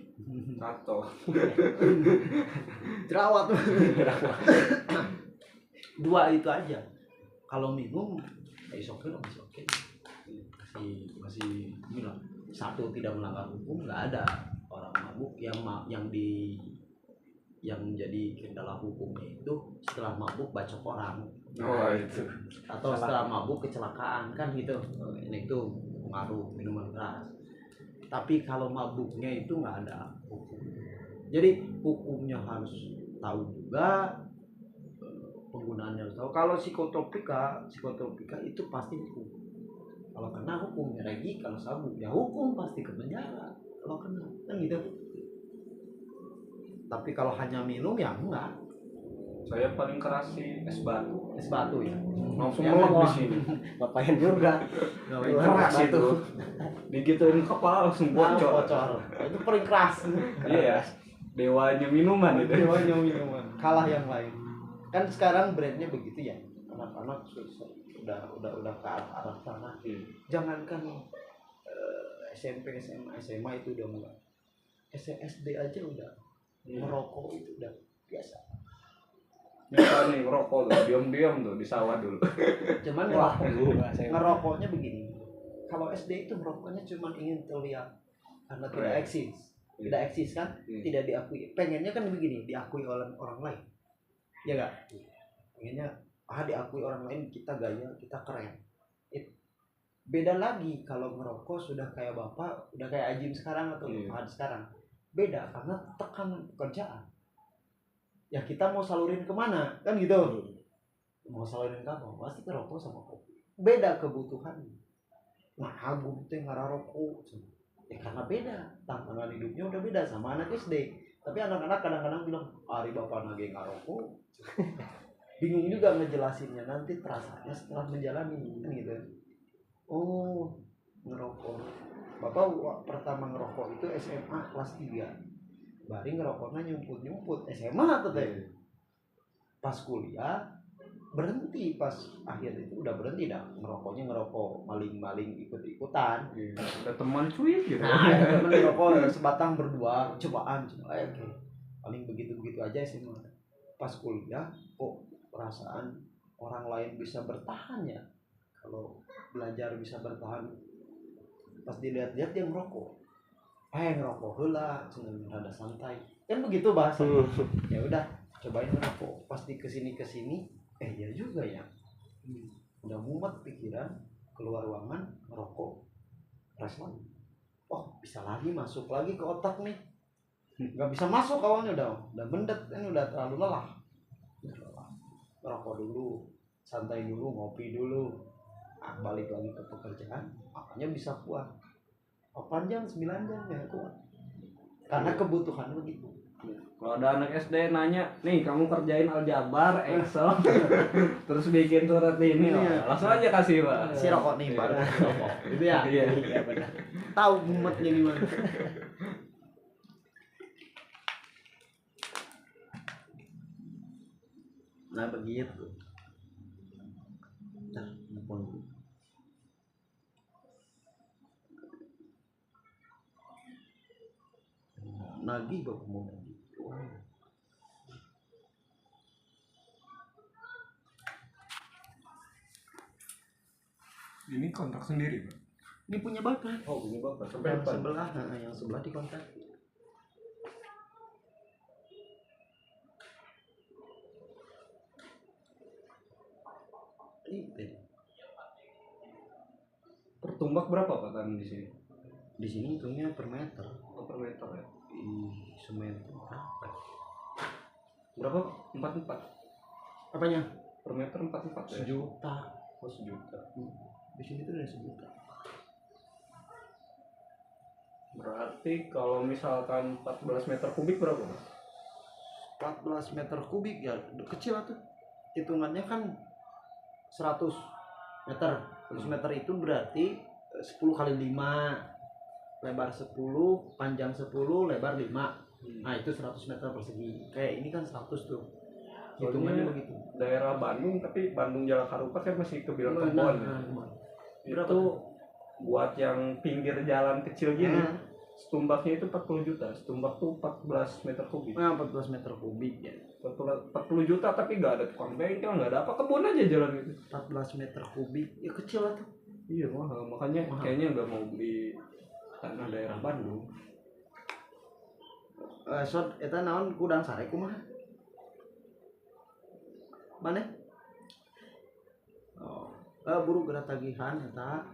Tato. jerawat dua itu aja. Kalau minum oke masih bilang satu tidak melanggar hukum. Nggak ada orang mabuk yang menjadi kendala hukumnya itu setelah mabuk bacok orang Itu. atau setelah mabuk kecelakaan kan gitu. Ini itu pengaruh minuman keras. Tapi kalau mabuknya itu nggak ada hukum. Jadi hukumnya harus tahu juga, penggunaannya harus tahu. Kalau psikotropika itu pasti hukum. Kalau kena hukum ya lagi, kalau sabu ya hukum pasti ke penjara. Kalau kena kan gitu. Tapi kalau hanya minum ya enggak. Saya paling keras sih es batu Ya. langsung Ya, melok di sini. Ngapain juga? Keras itu digituin kepala langsung bocor. Itu paling keras. Iya ya, dewanya minuman itu. Dewanya minuman. Kalah yang lain. Kan sekarang brandnya begitu ya. Anak-anak udah ke arah sana. Jangankan SMP, SMA itu udah mulai. SD aja udah merokok itu udah biasa. Misal nih ngerokok tuh, diam-diam tuh di sawah dulu. Cuman ngerokoknya begini. Kalau SD itu merokoknya cuma ingin terlihat karena tidak eksis. Tidak eksis kan? Tidak diakui. Pengennya kan begini, diakui oleh orang lain. Ya enggak? Pengennya diakui orang lain, kita gaya, kita keren. Beda lagi kalau ngerokok sudah kayak bapak, udah kayak Ajim sekarang atau Fahad sekarang. Beda karena tekanan pekerjaan. Ya kita mau salurin kemana kan gitu. Mau salurin ke apa? Pasti ke rokok sama kopi. Beda kebutuhan. Nah Agung tuh ngarah rokok. Ya karena beda. Tantangan hidupnya udah beda sama anak SD. Tapi anak-anak kadang-kadang bilang, "Ari bapak nage ngarokok." Bingung juga ngejelasinnya. Nanti terasanya setelah menjalani kan gitu. Oh ngerokok. Bapak pertama ngerokok itu SMA kelas 3. Bari ngerokoknya nyumput SMA tuh teh. Pas kuliah berhenti, pas akhir itu udah berhenti dah ngerokok maling ikut-ikutan. Ada teman cuy gitu. Temen ngerokok sebatang berdua cobaan oke. Paling begitu aja SMA. Pas kuliah perasaan orang lain bisa bertahan ya. Kalau belajar bisa bertahan, pas dilihat-lihat dia ngerokok. Ngerokok heula, cenah rada santai. Kan begitu bahasanya. Ya udah, cobain ngerokok. Pas di kesini ya juga ya. Udah mumet pikiran, keluar ruangan ngerokok. Perasaan bisa lagi masuk lagi ke otak nih. Enggak bisa masuk awalnya udah bendet kan udah terlalu lelah. Ngerokok dulu, santai dulu, ngopi dulu. Balik lagi ke pekerjaan, makanya bisa kuat. 8 jam, 9 jam ya kuat. Karena kebutuhan begitu. Kalau ada anak SD nanya, nih kamu kerjain aljabar, Excel, terus bikin surat ini, langsung aja kasih Pak. Si rokok nih Pak, rokok. Gitu ya? Iya benar. Tahu mumetnya gimana. Nah begitu. Nagih bapak mau nagih. Ini kontrak sendiri Pak? Ini punya bapak. Punya Bapak. Sampai yang sebelah dikontak. Per tumbak berapa Pak tanam di sini? Di sini hitungnya per meter. Per meter ya? Semen berapa? 44. Apanya? Per meter 44 ya? Sejuta. Oh, sejuta. Di sini tuh ada sejuta. Berarti kalau misalkan 14 meter kubik berapa Mas? 14 meter kubik ya kecil tuh. Hitungannya kan 100 meter. 100 meter itu berarti 10 kali 5, lebar 10, panjang 10, lebar 5. Nah itu 100 meter persegi. Kayak ini kan 100 tuh. Hitungannya begitu. Daerah Bandung, tapi Bandung Jalan Harupat kan masih kebilang kebon. Itu buat yang pinggir jalan kecil gini, setumbaknya itu 40 juta. Setumbak tuh 14 meter kubik. Nah 14 meter kubik ya. 40 juta tapi nggak ada tukang bengkel, nggak ada apa, kebun aja jalan itu. 14 meter kubik, ya kecil lah tuh. Iya mahal, makanya kayaknya nggak mau beli tanah daerah Bandung. So, eta naon kudang sare kumaha? Mana? Oh, buru gerak tagihan eta.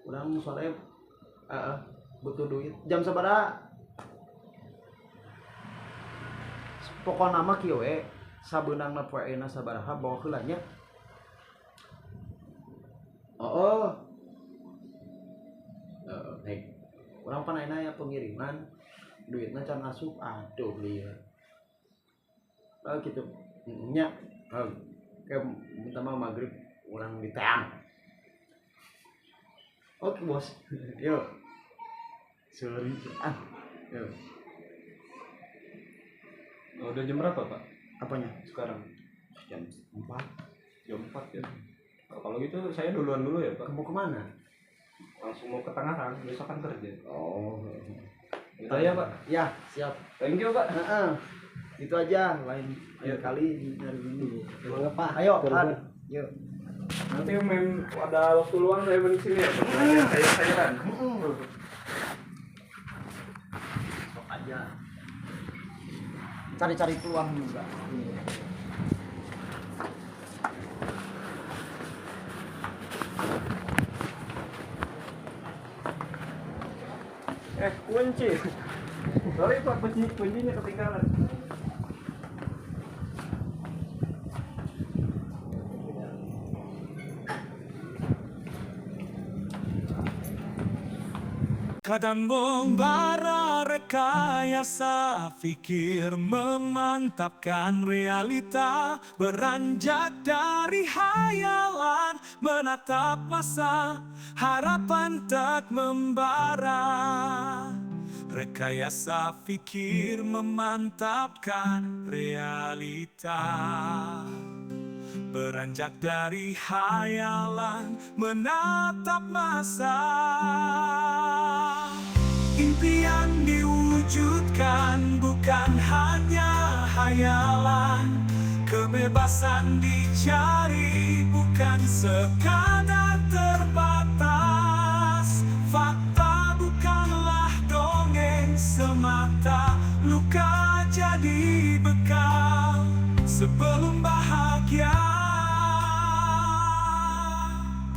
Urang sore butuh duit. Jam sabaraha? Pokona mah kieu we, sabeunangna poeena sabaraha bawa heula nya. Baik. Orang panaina ya pengiriman, duitnya can asup, aduh liar. Gitu, nya, kayak minta mau maghrib, orang diteang. Oke bos, yuk. Sorry, yuk. Udah jam berapa pak? Apanya? Sekarang? Jam 4. Jam 4 ya. Kalau gitu saya duluan dulu ya pak. Kamu kemana? Langsung mau ke Tangerang, besok kan kerja. Oh. Udah ya pak? Ya, siap. Thank you pak. Itu aja, lain kali nyari ini. Emang apa? Ayo, yuk. Nanti main ada waktu luang saya main sini ya. Saya kan. Sok aja. Cari-cari peluang juga. Kunci. Sorry pak, kuncinya ketinggalan. Kadang membara rekayasa, pikir memantapkan realita, beranjak dari hayalan, menatap masa, harapan tak membara. Rekayasa pikir memantapkan realita, beranjak dari hayalan, menatap masa. Impian diwujudkan bukan hanya hayalan, kebebasan dicari bukan sekadar terbatas. Fakta bukanlah dongeng semata, luka jadi bekal sebelum bahagia.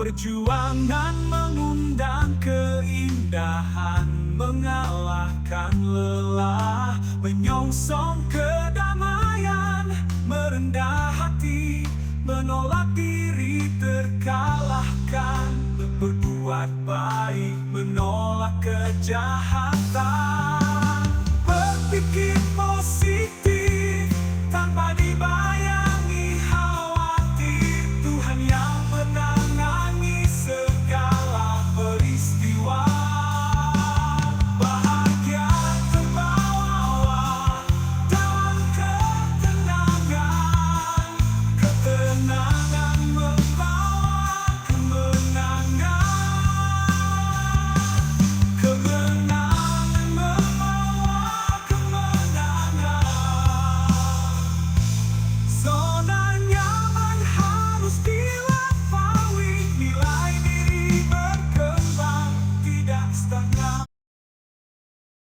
Perjuangan mengundang keindahan, mengalahkan lelah, menyongsong kedamaian, merendah hati, menolak diri terkalahkan, berbuat baik, menolak kejahatan, berpikir